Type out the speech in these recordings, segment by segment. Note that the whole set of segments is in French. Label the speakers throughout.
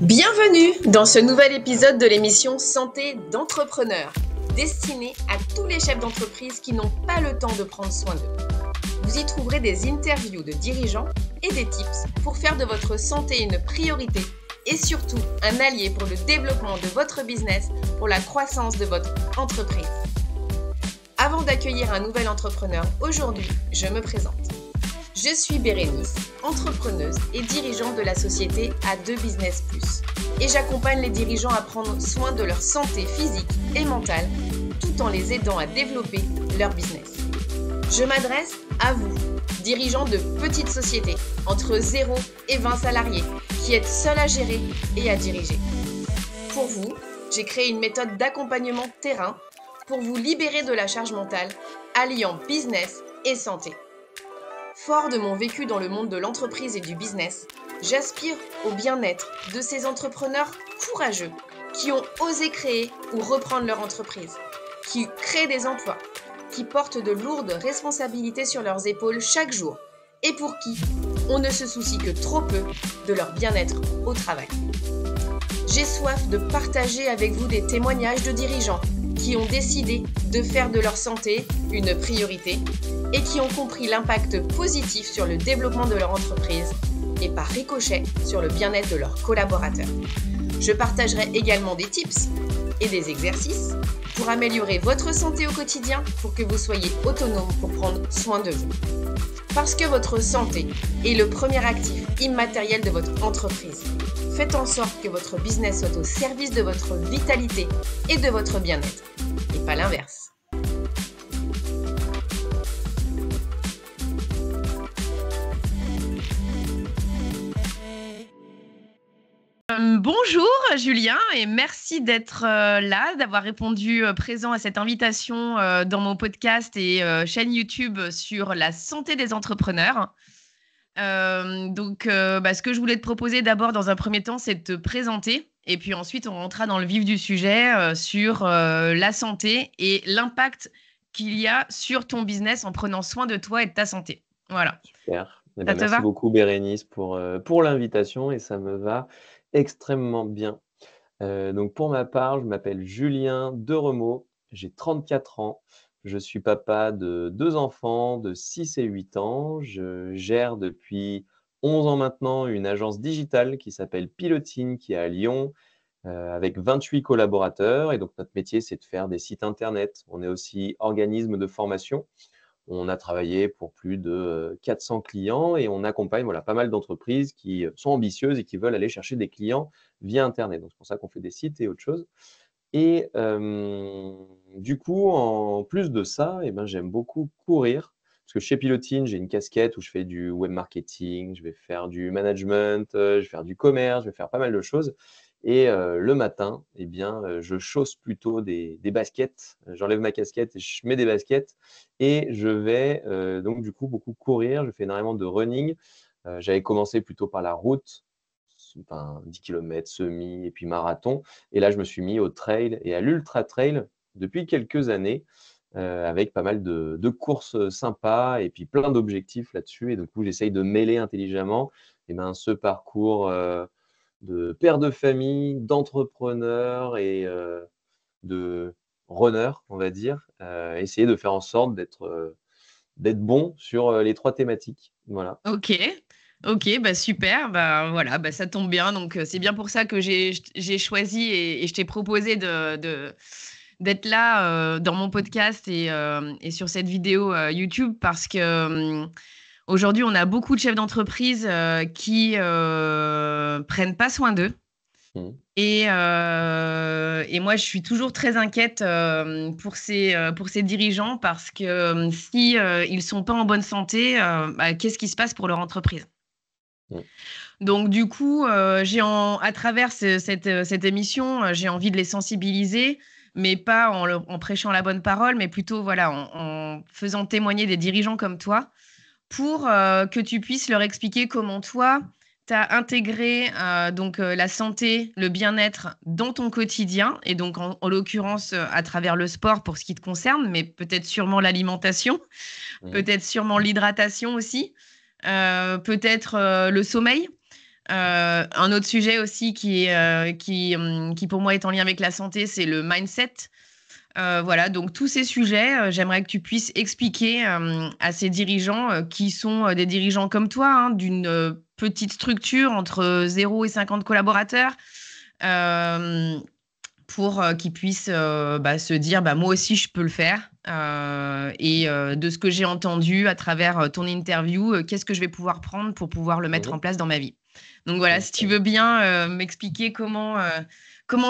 Speaker 1: Bienvenue dans ce nouvel épisode de l'émission Santé d'entrepreneurs, destinée à tous les chefs d'entreprise qui n'ont pas le temps de prendre soin d'eux. Vous y trouverez des interviews de dirigeants et des tips pour faire de votre santé une priorité et surtout un allié pour le développement de votre business, pour la croissance de votre entreprise. Avant d'accueillir un nouvel entrepreneur, aujourd'hui, je me présente. Je suis Bérénice, entrepreneuse et dirigeante de la société A2 Business Plus. Et j'accompagne les dirigeants à prendre soin de leur santé physique et mentale, tout en les aidant à développer leur business. Je m'adresse à vous, dirigeants de petites sociétés, entre 0 et 20 salariés, qui êtes seuls à gérer et à diriger. Pour vous, j'ai créé une méthode d'accompagnement terrain pour vous libérer de la charge mentale, alliant business et santé. Fort de mon vécu dans le monde de l'entreprise et du business, j'aspire au bien-être de ces entrepreneurs courageux qui ont osé créer ou reprendre leur entreprise, qui créent des emplois, qui portent de lourdes responsabilités sur leurs épaules chaque jour et pour qui on ne se soucie que trop peu de leur bien-être au travail. J'ai soif de partager avec vous des témoignages de dirigeants qui ont décidé de faire de leur santé une priorité et qui ont compris l'impact positif sur le développement de leur entreprise et par ricochet sur le bien-être de leurs collaborateurs. Je partagerai également des tips et des exercices pour améliorer votre santé au quotidien pour que vous soyez autonome pour prendre soin de vous. Parce que votre santé est le premier actif immatériel de votre entreprise. Faites en sorte que votre business soit au service de votre vitalité et de votre bien-être, et pas l'inverse. Bonjour Julien et merci d'être là, d'avoir répondu présent à cette invitation dans mon podcast et chaîne YouTube sur la santé des entrepreneurs. Ce que je voulais te proposer d'abord dans un premier temps, c'est de te présenter et puis ensuite on rentrera dans le vif du sujet sur la santé et l'impact qu'il y a sur ton business en prenant soin de toi et de ta santé. Voilà.
Speaker 2: Super.
Speaker 1: Ça te
Speaker 2: Merci
Speaker 1: va ?
Speaker 2: beaucoup Bérénice pour l'invitation et ça me va extrêmement bien. Donc pour ma part, je m'appelle Julien Deremaux, j'ai 34 ans, je suis papa de 2 enfants de 6 et 8 ans. Je gère depuis 11 ans maintenant une agence digitale qui s'appelle Pilotine, qui est à Lyon, avec 28 collaborateurs. Et donc notre métier, c'est de faire des sites internet. On est aussi organisme de formation. On a travaillé pour plus de 400 clients et on accompagne pas mal d'entreprises qui sont ambitieuses et qui veulent aller chercher des clients via Internet. Donc, c'est pour ça qu'on fait des sites et autre chose. Et du coup, en plus de ça, j'aime beaucoup courir. Parce que chez Pilotine, j'ai une casquette où je fais du web marketing, je vais faire du management, je vais faire du commerce, je vais faire pas mal de choses. Et le matin, je chausse plutôt des baskets. J'enlève ma casquette et je mets des baskets. Et je vais donc du coup beaucoup courir. Je fais énormément de running. J'avais commencé plutôt par la route, 10 km, semi et puis marathon. Et là, je me suis mis au trail et à l'ultra trail depuis quelques années avec pas mal de courses sympas et puis plein d'objectifs là-dessus. Et du coup, j'essaye de mêler intelligemment ce parcours de père de famille, d'entrepreneur et de runner, on va dire. Essayer de faire en sorte d'être bon sur les 3 thématiques. Voilà.
Speaker 1: Ok, bah super, voilà, ça tombe bien. Donc c'est bien pour ça que j'ai choisi et je t'ai proposé d'être là dans mon podcast et sur cette vidéo YouTube parce que aujourd'hui on a beaucoup de chefs d'entreprise qui prennent pas soin d'eux.
Speaker 2: Mmh.
Speaker 1: Et moi, je suis toujours très inquiète pour ces dirigeants parce que si ils sont pas en bonne santé, qu'est-ce qui se passe pour leur entreprise?
Speaker 2: Mmh.
Speaker 1: Donc du coup, à travers cette émission, j'ai envie de les sensibiliser, mais pas en prêchant la bonne parole, mais plutôt voilà, en faisant témoigner des dirigeants comme toi pour que tu puisses leur expliquer comment toi, tu as intégré la santé, le bien-être dans ton quotidien, et donc en l'occurrence à travers le sport pour ce qui te concerne, mais peut-être sûrement l'alimentation,
Speaker 2: Mmh.
Speaker 1: peut-être sûrement l'hydratation aussi, peut-être le sommeil. Un autre sujet aussi qui pour moi est en lien avec la santé, c'est le mindset. Voilà, donc tous ces sujets, j'aimerais que tu puisses expliquer à ces dirigeants qui sont des dirigeants comme toi, hein, d'une petite structure entre 0 et 50 collaborateurs, euh, pour qu'ils puissent se dire, moi aussi, je peux le faire. De ce que j'ai entendu à travers ton interview, qu'est-ce que je vais pouvoir prendre pour pouvoir le mettre en
Speaker 2: Mhm.
Speaker 1: place dans ma vie. Donc voilà, si tu
Speaker 2: Ok.
Speaker 1: veux bien m'expliquer comment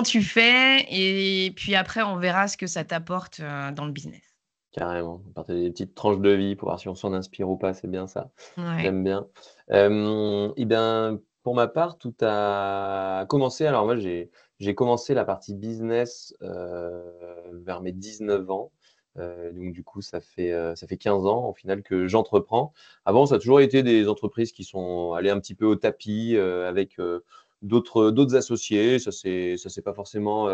Speaker 1: tu fais, et puis après, on verra ce que ça t'apporte dans le business.
Speaker 2: Carrément. Partager des petites tranches de vie pour voir si on s'en inspire ou pas, c'est bien ça.
Speaker 1: Ouais.
Speaker 2: J'aime bien. Eh bien, pour ma part, tout a commencé. Alors moi, j'ai commencé la partie business vers mes 19 ans. Donc du coup, ça fait 15 ans au final que j'entreprends. Avant, ça a toujours été des entreprises qui sont allées un petit peu au tapis avec d'autres associés. Ça s'est pas forcément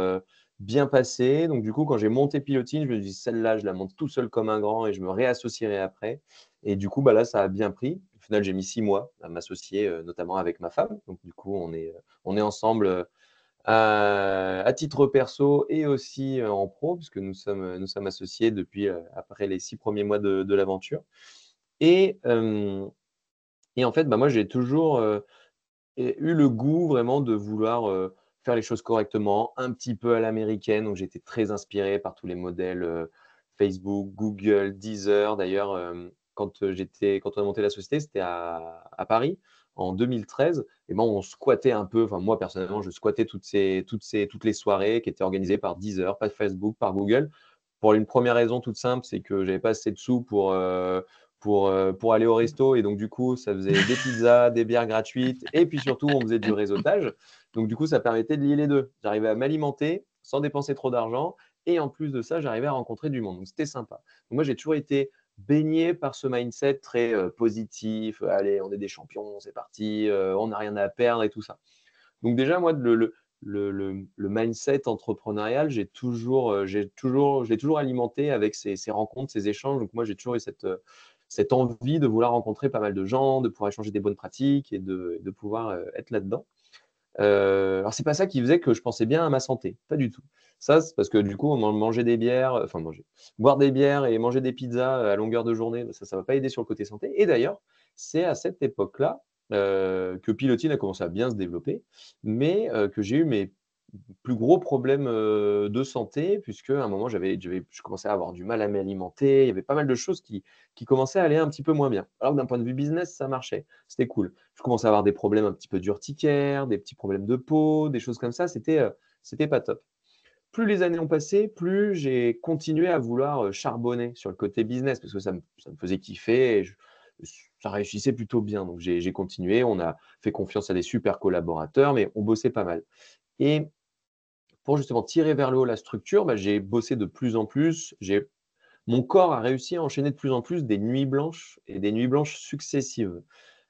Speaker 2: bien passé. Donc, du coup, quand j'ai monté Pilotine, je me dis, celle-là, je la monte tout seul comme un grand et je me réassocierai après. Et du coup, bah là, ça a bien pris. Au final, j'ai mis 6 mois à m'associer, notamment avec ma femme. Donc, du coup, on est ensemble à titre perso et aussi en pro, puisque nous sommes associés depuis après les 6 premiers mois de l'aventure. Et, euh, et en fait, bah, moi, j'ai toujours eu le goût vraiment de vouloir faire les choses correctement, un petit peu à l'américaine. Donc, j'étais très inspiré par tous les modèles Facebook, Google, Deezer. D'ailleurs, quand on a monté la société, c'était à Paris en 2013. Et ben, on squattait un peu. Enfin, moi, personnellement, je squattais toutes les soirées qui étaient organisées par Deezer, par Facebook, par Google. Pour une première raison toute simple, c'est que j'avais pas assez de sous pour aller au resto. Et donc, du coup, ça faisait des pizzas, des bières gratuites. Et puis surtout, on faisait du réseautage. Donc, du coup, ça permettait de lier les deux. J'arrivais à m'alimenter sans dépenser trop d'argent. Et en plus de ça, j'arrivais à rencontrer du monde. Donc, c'était sympa. Donc, moi, j'ai toujours été baigné par ce mindset très positif. Allez, on est des champions, c'est parti. On n'a rien à perdre et tout ça. Donc déjà, moi, le mindset entrepreneurial, je l'ai toujours alimenté avec ces rencontres, ces échanges. Donc moi, j'ai toujours eu cette envie de vouloir rencontrer pas mal de gens, de pouvoir échanger des bonnes pratiques et de pouvoir être là-dedans. Alors, c'est pas ça qui faisait que je pensais bien à ma santé, pas du tout. Ça, c'est parce que du coup, manger des bières, enfin boire des bières et manger des pizzas à longueur de journée, ça va pas aider sur le côté santé. Et d'ailleurs, c'est à cette époque-là que Pilotine a commencé à bien se développer, mais que j'ai eu mes plus gros problèmes de santé, puisque à un moment, je commençais à avoir du mal à m'alimenter. Il y avait pas mal de choses qui commençaient à aller un petit peu moins bien. Alors que d'un point de vue business, ça marchait, c'était cool. Je commençais à avoir des problèmes un petit peu d'urticaire, des petits problèmes de peau, des choses comme ça. C'était pas top. Plus les années ont passé, plus j'ai continué à vouloir charbonner sur le côté business parce que ça me faisait kiffer et ça réussissait plutôt bien. Donc j'ai continué, on a fait confiance à des super collaborateurs, mais on bossait pas mal. Et pour justement tirer vers le haut la structure, bah, j'ai bossé de plus en plus. Mon corps a réussi à enchaîner de plus en plus des nuits blanches et des nuits blanches successives.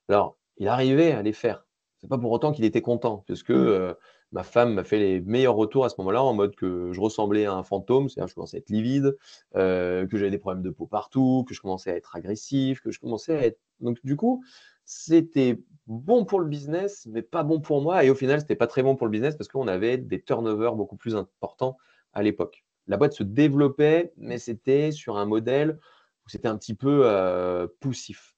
Speaker 2: Alors, il arrivait à les faire. C'est pas pour autant qu'il était content, parce que ma femme m'a fait les meilleurs retours à ce moment-là, en mode que je ressemblais à un fantôme, c'est-à-dire que je commençais à être livide, que j'avais des problèmes de peau partout, que je commençais à être agressif, que je commençais à être. Donc, du coup, c'était bon pour le business, mais pas bon pour moi. Et au final, c'était pas très bon pour le business parce qu'on avait des turnovers beaucoup plus importants à l'époque. La boîte se développait, mais c'était sur un modèle où c'était un petit peu poussif.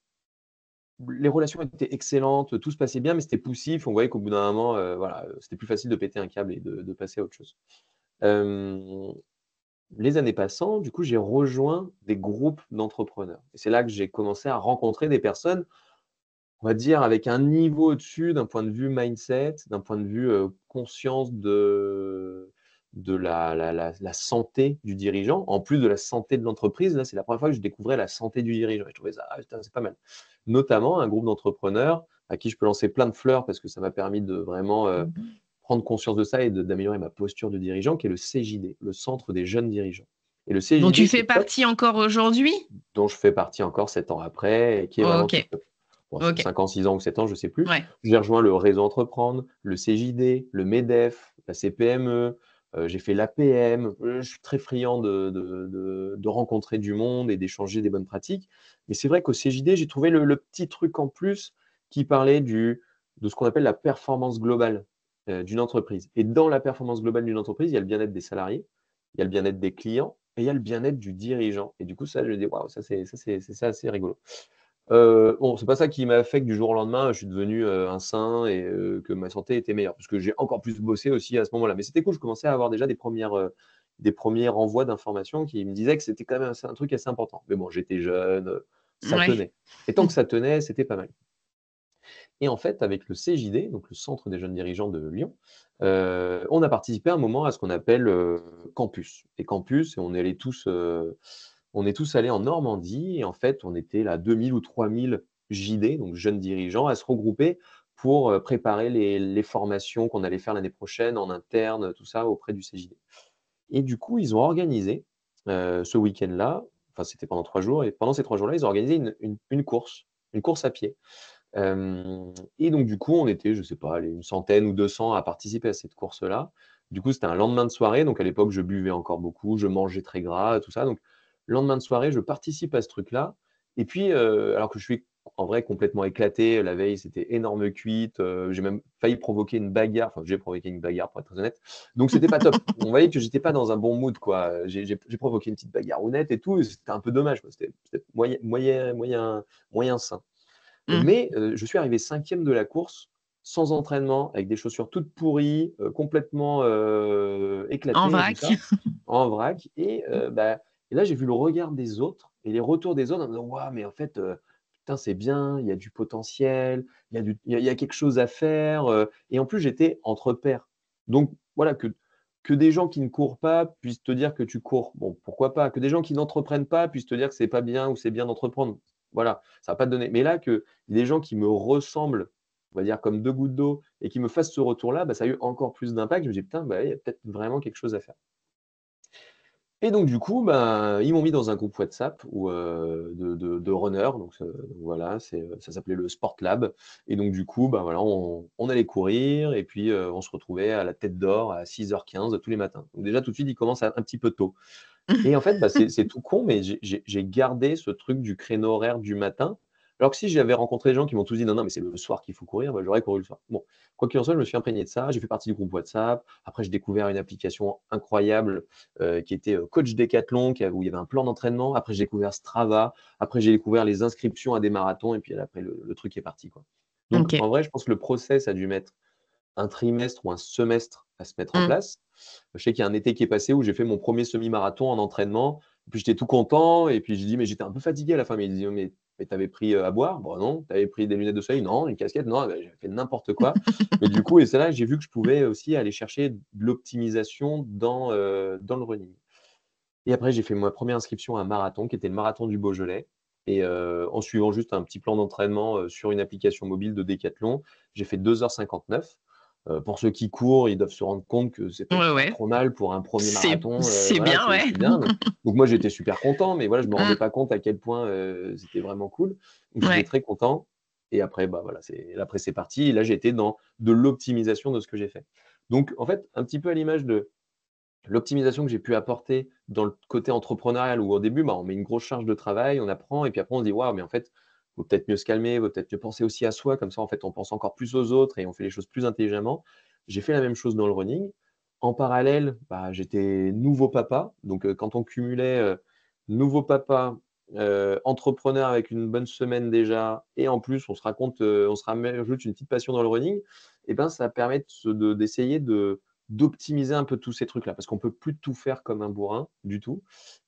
Speaker 2: Les relations étaient excellentes, tout se passait bien, mais c'était poussif. On voyait qu'au bout d'un moment, voilà, c'était plus facile de péter un câble et de passer à autre chose. Euh, les années passant, du coup, j'ai rejoint des groupes d'entrepreneurs. Et c'est là que j'ai commencé à rencontrer des personnes, on va dire, avec un niveau au-dessus d'un point de vue mindset, d'un point de vue conscience de la santé du dirigeant, en plus de la santé de l'entreprise. Là, c'est la première fois que je découvrais la santé du dirigeant. Et je trouvais ça, ah, putain, c'est pas mal. Notamment un groupe d'entrepreneurs à qui je peux lancer plein de fleurs parce que ça m'a permis de vraiment prendre conscience de ça et d'améliorer ma posture de dirigeant, qui est le CJD, le Centre des jeunes dirigeants. Et le
Speaker 1: Dont tu
Speaker 2: CJD,
Speaker 1: fais
Speaker 2: c'est top,
Speaker 1: partie encore aujourd'hui?
Speaker 2: dont je fais partie encore 7 ans après, et qui est vraiment
Speaker 1: Ok,
Speaker 2: top. Bon,
Speaker 1: ok,
Speaker 2: 5 ans, 6 ans ou 7 ans, je ne sais plus.
Speaker 1: ouais.
Speaker 2: J'ai rejoint le réseau Entreprendre, le CJD, le MEDEF, la CPME, j'ai fait l'APM. Je suis très friand de rencontrer du monde et d'échanger des bonnes pratiques. Mais c'est vrai qu'au CJD, j'ai trouvé le petit truc en plus qui parlait de ce qu'on appelle la performance globale d'une entreprise. Et dans la performance globale d'une entreprise, il y a le bien-être des salariés, il y a le bien-être des clients et il y a le bien-être du dirigeant. Et du coup, ça, je me dis, waouh, ça, c'est assez rigolo. Bon, c'est pas ça qui m'a fait que du jour au lendemain, je suis devenu un saint et que ma santé était meilleure, parce que j'ai encore plus bossé aussi à ce moment-là. Mais c'était cool, je commençais à avoir déjà des premiers renvois d'informations qui me disaient que c'était quand même un truc assez important. Mais bon, j'étais jeune, ça
Speaker 3: Ouais.
Speaker 2: tenait. Et tant que ça tenait, c'était pas mal. Et en fait, avec le CJD, donc le Centre des jeunes dirigeants de Lyon, on a participé un moment à ce qu'on appelle Campus. Et Campus, et on est tous allés en Normandie. Et en fait, on était là 2000 ou 3000 JD, donc jeunes dirigeants, à se regrouper pour préparer les formations qu'on allait faire l'année prochaine en interne, tout ça auprès du CJD. Et du coup, ils ont organisé ce week-end-là, enfin c'était pendant 3 jours, et pendant ces 3 jours-là, ils ont organisé une course à pied. Et donc du coup, on était, je sais pas, allez, une centaine ou 200 à participer à cette course-là. Du coup, c'était un lendemain de soirée, donc à l'époque, je buvais encore beaucoup, je mangeais très gras, tout ça. Donc, lendemain de soirée, je participe à ce truc-là. Et puis, alors que je suis en vrai complètement éclaté, la veille, c'était énorme cuite. J'ai même failli provoquer une bagarre. Enfin, j'ai provoqué une bagarre, pour être très honnête. Donc, c'était pas top. On voyait que j'étais pas dans un bon mood, quoi. J'ai provoqué une petite bagarrounette et tout. Et c'était un peu dommage, quoi. C'était moyen sain.
Speaker 3: Mm.
Speaker 2: Mais je suis arrivé 5e de la course, sans entraînement, avec des chaussures toutes pourries, complètement
Speaker 3: En
Speaker 2: éclatées et tout
Speaker 3: vrac.
Speaker 2: ça, en vrac. Et là, j'ai vu le regard des autres et les retours des autres en me disant, waouh, mais en fait, putain, c'est bien, il y a du potentiel, il y a quelque chose à faire. Et en plus, j'étais entre pairs. Donc, voilà, que des gens qui ne courent pas puissent te dire que tu cours, bon, pourquoi pas. Que des gens qui n'entreprennent pas puissent te dire que c'est pas bien ou c'est bien d'entreprendre. Voilà, ça va pas te donner. Mais là, que des gens qui me ressemblent, on va dire comme 2 gouttes d'eau et qui me fassent ce retour-là, bah, ça a eu encore plus d'impact. Je me dis: «Putain, bah, il y a peut-être vraiment quelque chose à faire». Et donc du coup, bah, ils m'ont mis dans un groupe WhatsApp où, de runners, donc voilà, ça s'appelait le Sport Lab. Et donc du coup, bah, voilà, on allait courir et puis, on se retrouvait à la Tête d'Or à 6h15 tous les matins. Donc déjà tout de suite, il commence un petit peu tôt. Et en fait, bah, c'est tout con, mais j'ai gardé ce truc du créneau horaire du matin. Alors que si j'avais rencontré des gens qui m'ont tous dit: «Non, non, mais c'est le soir qu'il faut courir», bah, j'aurais couru le soir. Bon, quoi qu'il en soit, je me suis imprégné de ça. J'ai fait partie du groupe WhatsApp. Après, j'ai découvert une application incroyable, qui était, Coach Décathlon, où il y avait un plan d'entraînement. Après, j'ai découvert Strava. Après, j'ai découvert les inscriptions à des marathons et puis après le truc est parti, quoi. Donc
Speaker 3: Ok.
Speaker 2: en vrai, je pense que le process a dû mettre un trimestre ou un semestre à se mettre en
Speaker 3: Mm.
Speaker 2: place. Je sais qu'il y a un été qui est passé où j'ai fait mon premier semi-marathon en entraînement. Et puis j'étais tout content. Et puis j'ai dit, mais j'étais un peu fatigué à la fin. Mais il dit, mais t'avais pris à boire? Bon, non. T'avais pris des lunettes de soleil? Non. Une casquette? Non. Ben, j'avais fait n'importe quoi. Mais du coup, et c'est là que j'ai vu que je pouvais aussi aller chercher de l'optimisation dans le running. Et après, j'ai fait ma première inscription à un marathon qui était le marathon du Beaujolais. Et en suivant juste un petit plan d'entraînement sur une application mobile de Décathlon, j'ai fait 2h59. Pour ceux qui courent, ils doivent se rendre compte que c'est peut-être
Speaker 3: Ouais,
Speaker 2: pas
Speaker 3: ouais.
Speaker 2: trop mal pour un premier marathon.
Speaker 3: C'est
Speaker 2: Voilà,
Speaker 3: bien,
Speaker 2: c'est
Speaker 3: ouais.
Speaker 2: bien. Donc moi, j'étais super content, mais voilà, je me rendais
Speaker 3: Mm.
Speaker 2: pas compte à quel point c'était vraiment cool. Donc j'étais
Speaker 3: Ouais.
Speaker 2: très content. Et après, bah voilà, après c'est parti. Et là, j'étais dans de l'optimisation de ce que j'ai fait. Donc en fait, un petit peu à l'image de l'optimisation que j'ai pu apporter dans le côté entrepreneurial où au début, bah, on met une grosse charge de travail, on apprend et puis après on se dit: «Waouh, mais en fait, il faut peut-être mieux se calmer, il faut peut-être mieux penser aussi à soi», comme ça en fait on pense encore plus aux autres et on fait les choses plus intelligemment. J'ai fait la même chose dans le running. En parallèle, bah, j'étais nouveau papa, donc quand on cumulait, nouveau papa, entrepreneur avec une bonne semaine déjà et en plus on se rajoute une petite passion dans le running, et ben, ça permet d'essayer d'optimiser un peu tous ces trucs-là, parce qu'on peut plus tout faire comme un bourrin du tout.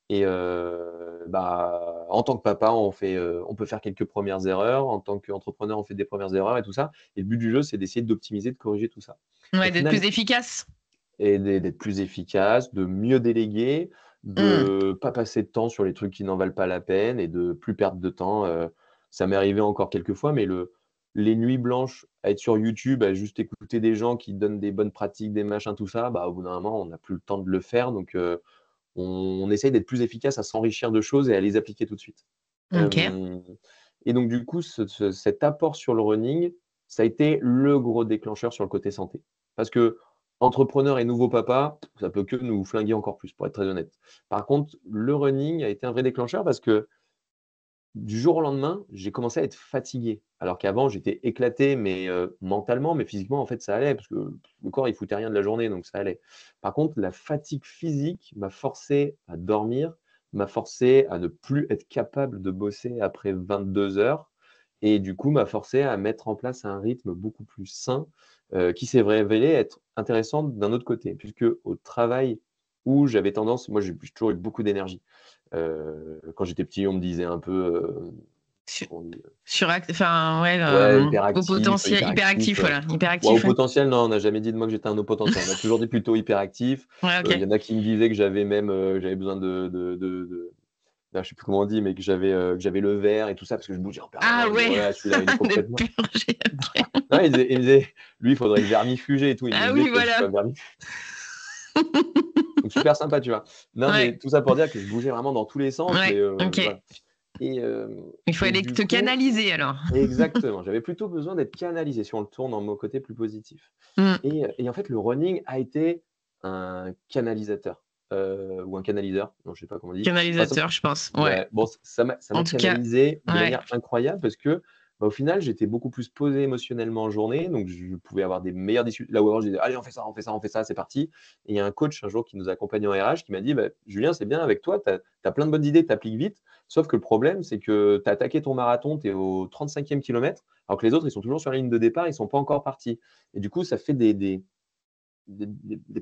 Speaker 2: Et bah, en tant que papa, on peut faire quelques premières erreurs. En tant qu'entrepreneur, on fait des premières erreurs et tout ça. Et le but du jeu, c'est d'essayer d'optimiser, de corriger tout ça. Au
Speaker 3: Ouais, d'être
Speaker 2: final,
Speaker 3: plus efficace.
Speaker 2: et d'être plus efficace, de mieux déléguer,
Speaker 3: Mm.
Speaker 2: de pas passer de temps sur les trucs qui n'en valent pas la peine et de plus perdre de temps. Ça m'est arrivé encore quelques fois, mais les nuits blanches à être sur YouTube, à juste écouter des gens qui donnent des bonnes pratiques, des machins, tout ça, bah, au bout d'un moment, on n'a plus le temps de le faire. Donc, on essaye d'être plus efficace, à s'enrichir de choses et à les appliquer tout de suite.
Speaker 3: Ok.
Speaker 2: Hem Et donc, du coup, cet apport sur le running, ça a été le gros déclencheur sur le côté santé. Parce que entrepreneur et nouveau papa, ça peut que nous flinguer encore plus, pour être très honnête. Par contre, le running a été un vrai déclencheur parce que du jour au lendemain, j'ai commencé à être fatigué. Alors qu'avant, j'étais éclaté, mais mentalement, mais physiquement, en fait, ça allait parce que le corps, il foutait rien de la journée, donc ça allait. Par contre, la fatigue physique m'a forcé à dormir, m'a forcé à ne plus être capable de bosser après 22 heures et du coup, m'a forcé à mettre en place un rythme beaucoup plus sain, qui s'est révélé être intéressant d'un autre côté. Puisque au travail où j'avais tendance moi, j'ai toujours eu beaucoup d'énergie. Quand j'étais petit, on me disait un peu,
Speaker 3: Su-
Speaker 2: comment on dit?
Speaker 3: Enfin, ouais,
Speaker 2: Ouais,
Speaker 3: au potentiel,
Speaker 2: hyperactif,
Speaker 3: hyperactif, voilà,
Speaker 2: ouais, au
Speaker 3: hyperactif, ouais.
Speaker 2: potentiel, non, on n'a jamais dit de moi que j'étais un haut potentiel. On m'a toujours dit plutôt hyperactif.
Speaker 3: Ouais,
Speaker 2: Il y
Speaker 3: ok.
Speaker 2: en a qui me disaient que j'avais même, j'avais besoin je sais plus comment on dit, mais que j'avais le vert et tout ça parce que je bougeais en
Speaker 3: Ah
Speaker 2: permanence. Je dis:
Speaker 3: ouais,
Speaker 2: «Oh là là, celui-là, il est
Speaker 3: de
Speaker 2: complètement».
Speaker 3: purger, ok.
Speaker 2: Non, il me disait: «Lui, il faudrait le vermifuger et tout». Il me
Speaker 3: Ah
Speaker 2: disait
Speaker 3: oui,
Speaker 2: que je
Speaker 3: voilà.
Speaker 2: sois vermifuge donc super sympa, tu vois? Non, mais
Speaker 3: Ouais,
Speaker 2: tout ça pour dire que je bougeais vraiment dans tous les sens, mais
Speaker 3: ouais, ok.
Speaker 2: voilà et
Speaker 3: Il
Speaker 2: et
Speaker 3: fallait
Speaker 2: du
Speaker 3: te
Speaker 2: coup
Speaker 3: canaliser alors.
Speaker 2: exactement, j'avais plutôt besoin d'être canalisé, si on le tourne dans mon côté plus positif
Speaker 3: Hmm.
Speaker 2: et en fait, le running a été un canalisateur, ou un canaliseur, non, je sais pas comment on dit. Enfin,
Speaker 3: Canalisateur, je pense. Ouais.
Speaker 2: ouais, bon, ça m'a
Speaker 3: En tout cas,
Speaker 2: canalisé de
Speaker 3: ouais.
Speaker 2: manière incroyable parce que, bah, au final, j'étais beaucoup plus posé émotionnellement en journée, donc je pouvais avoir des meilleures discussions. Là où avant, je disais: «Allez, on fait ça, on fait ça, on fait ça, c'est parti» et il y a un coach un jour qui nous accompagnait en RH qui m'a dit: «Bah, Julien, c'est bien avec toi, tu as plein de bonnes idées, tu appliques vite, sauf que le problème, c'est que tu as attaqué ton marathon, tu es au 35e kilomètre, alors que les autres, ils sont toujours sur la ligne de départ, ils sont pas encore partis et du coup, ça fait des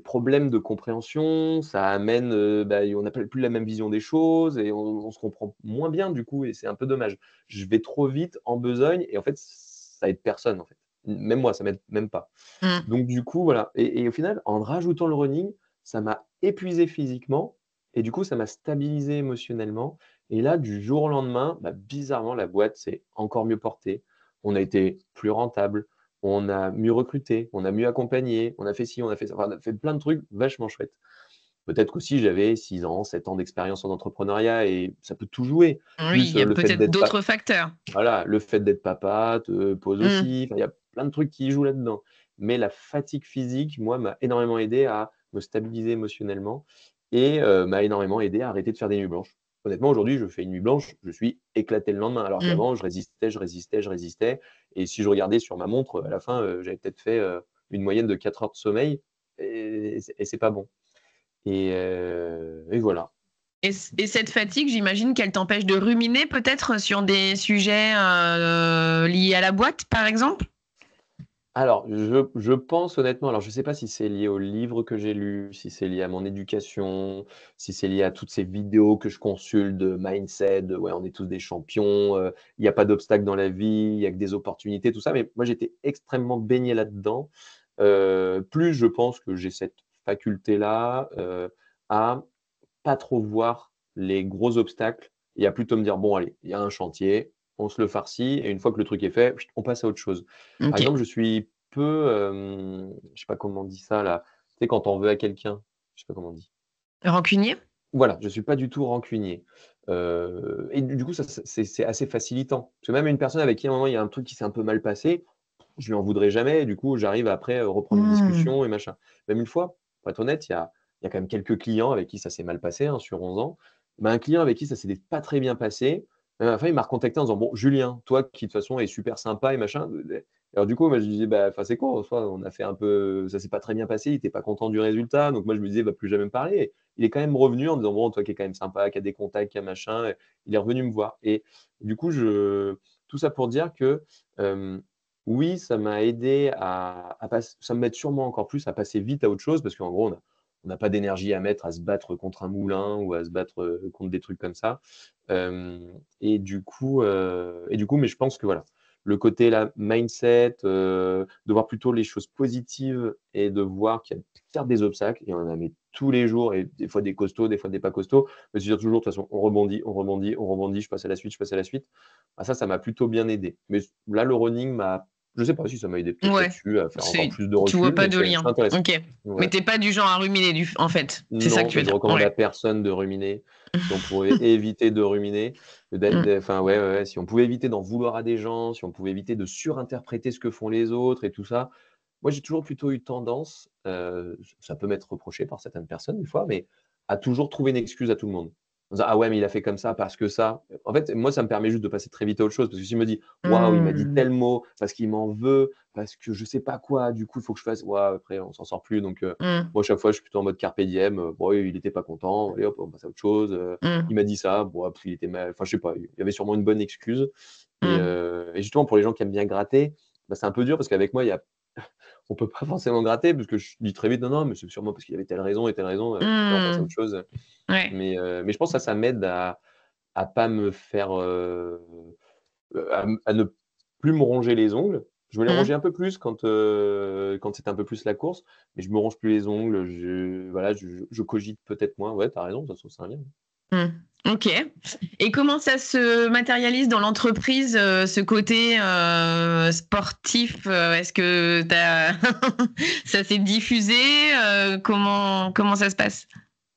Speaker 2: problèmes de compréhension, ça amène, bah, on n'a plus la même vision des choses et on se comprend moins bien du coup et c'est un peu dommage. Je vais trop vite en besogne et en fait, ça aide personne en fait. Même moi, ça m'aide même pas.
Speaker 3: Hmm.
Speaker 2: Donc du coup, voilà et au final, en rajoutant le running, ça m'a épuisé physiquement et du coup, ça m'a stabilisé émotionnellement et là, du jour au lendemain, bah, bizarrement, la boîte s'est encore mieux portée. On a été plus rentable, on a mieux recruté, on a mieux accompagné, on a fait ci, on a fait ça, enfin, on a fait plein de trucs vachement chouettes. Peut-être qu'aussi j'avais 6 ans, 7 ans d'expérience en entrepreneuriat et ça peut tout jouer.
Speaker 3: Oui, il
Speaker 2: Plus,
Speaker 3: y a
Speaker 2: le fait
Speaker 3: peut-être
Speaker 2: d'être
Speaker 3: d'autres
Speaker 2: pa
Speaker 3: facteurs.
Speaker 2: voilà, le fait d'être papa te pose
Speaker 3: Hmm.
Speaker 2: aussi, enfin, il y a plein de trucs qui jouent là-dedans. Mais la fatigue physique, moi, m'a énormément aidé à me stabiliser émotionnellement et m'a énormément aidé à arrêter de faire des nuits blanches. Honnêtement, aujourd'hui, je fais une nuit blanche, je suis éclaté le lendemain, alors
Speaker 3: Hmm.
Speaker 2: qu'avant, je résistais, je résistais, je résistais et si je regardais sur ma montre, à la fin, j'avais peut-être fait, une moyenne de 4 heures de sommeil et c'est pas bon et voilà.
Speaker 3: Et cette fatigue, j'imagine qu'elle t'empêche de ruminer peut-être sur des sujets liés à la boîte, par exemple?
Speaker 2: Alors, je pense honnêtement, alors je ne sais pas si c'est lié aux livres que j'ai lus, si c'est lié à mon éducation, si c'est lié à toutes ces vidéos que je consulte de mindset, de ouais, on est tous des champions, il n'y a pas d'obstacle dans la vie, il y a que des opportunités, tout ça. Mais moi, j'étais extrêmement baigné là-dedans. Plus je pense que j'ai cette faculté-là, à pas trop voir les gros obstacles et à plutôt me dire: «Bon allez, il y a un chantier, on se le farcit et une fois que le truc est fait, on passe à autre chose». Par
Speaker 3: Ok.
Speaker 2: exemple, je suis peu, je sais pas comment on dit ça là, tu sais quand on veut à quelqu'un, je sais pas comment on dit.
Speaker 3: Rancunier?
Speaker 2: Voilà, je suis pas du tout rancunier, et du coup ça c'est assez facilitant. Parce que même une personne avec qui à un moment il y a un truc qui s'est un peu mal passé, je lui en voudrais jamais et du coup j'arrive après, reprendre une
Speaker 3: Hmm.
Speaker 2: discussion et machin. Même une fois, pour être honnête, il y a quand même quelques clients avec qui ça s'est mal passé, hein, sur 11 ans. Mais un client avec qui ça s'était pas très bien passé, à la fin il m'a recontacté en disant: «Bon Julien, toi qui de toute façon est super sympa et machin», alors du coup moi je lui disais: «Bah enfin c'est quoi en soi, on a fait un peu ça s'est pas très bien passé, il était pas content du résultat». Donc moi je me disais: «Il va plus jamais me parler». Il est quand même revenu en disant: «Bon, toi qui es quand même sympa, qui a des contacts, qui a machin», il est revenu me voir et du coup tout ça pour dire que, hem, oui, ça m'a aidé à pass ça m'aide sûrement encore plus à passer vite à autre chose parce qu'en gros, on n'a pas d'énergie à mettre à se battre contre un moulin ou à se battre, contre des trucs comme ça. Et du coup, mais je pense que voilà, le côté là, mindset, de voir plutôt les choses positives et de voir qu'il y a certes des obstacles et on en a mais tous les jours et des fois des costauds, des fois des pas costauds, mais c'est toujours de toute façon on rebondit, on rebondit, on rebondit, je passe à la suite, je passe à la suite. Ah ça m'a plutôt bien aidé. Mais là, le running m'a je sais pas si ça m'a aidé peut-être
Speaker 3: Ouais.
Speaker 2: là-dessus à faire encore
Speaker 3: C'est,
Speaker 2: plus de
Speaker 3: tu vois
Speaker 2: recul,
Speaker 3: pas
Speaker 2: mais
Speaker 3: de
Speaker 2: c'est
Speaker 3: lien.
Speaker 2: intéressant.
Speaker 3: Ok. Mais
Speaker 2: Ouais.
Speaker 3: t'es pas du genre à ruminer, en fait. C'est ça que
Speaker 2: Non,
Speaker 3: tu
Speaker 2: mais
Speaker 3: veux
Speaker 2: je
Speaker 3: dire.
Speaker 2: recommande à
Speaker 3: Ouais.
Speaker 2: personne de ruminer. Si on pouvait éviter de ruminer,
Speaker 3: Hmm.
Speaker 2: enfin ouais, ouais, ouais, si on pouvait éviter d'en vouloir à des gens, si on pouvait éviter de surinterpréter ce que font les autres et tout ça. Moi, j'ai toujours plutôt eu tendance, ça peut m'être reproché par certaines personnes des fois, mais à toujours trouver une excuse à tout le monde. en disant, ah ouais, mais il a fait comme ça parce que ça. En fait, moi, ça me permet juste de passer très vite à autre chose. Parce que si je me dis, waouh, il m'a dit
Speaker 3: Hmm.
Speaker 2: tel mot parce qu'il m'en veut, parce que je sais pas quoi, du coup, il faut que je fasse. Waouh, après, on s'en sort plus. Donc,
Speaker 3: Hmm.
Speaker 2: moi, chaque fois, je suis plutôt en mode carpe diem. Bon, il était pas content. Allez, hop, on passe à autre chose. Il
Speaker 3: Hmm.
Speaker 2: m'a dit ça. Bon, après, il était mal. Enfin, je sais pas. Il y avait sûrement une bonne excuse.
Speaker 3: Hmm.
Speaker 2: Et justement, pour les gens qui aiment bien gratter, bah, c'est un peu dur parce qu'avec moi, on peut pas forcément gratter parce que je dis très vite, non, non, mais c'est sûrement parce qu'il y avait telle raison et telle raison. Et on passe à
Speaker 3: Hmm.
Speaker 2: autre chose.
Speaker 3: Ouais.
Speaker 2: Mais je pense que ça m'aide à pas me faire, à ne plus me ronger les ongles. Je me les rongeais
Speaker 3: Hmm.
Speaker 2: un peu plus quand c'était un peu plus la course, mais je me ronge plus les ongles. Voilà, je cogite peut-être moins. Ouais, tu as raison, de toute façon, c'est un lien.
Speaker 3: Hmm. Ok. Et comment ça se matérialise dans l'entreprise, ce côté sportif? Est-ce que ça s'est diffusé? Comment ça se passe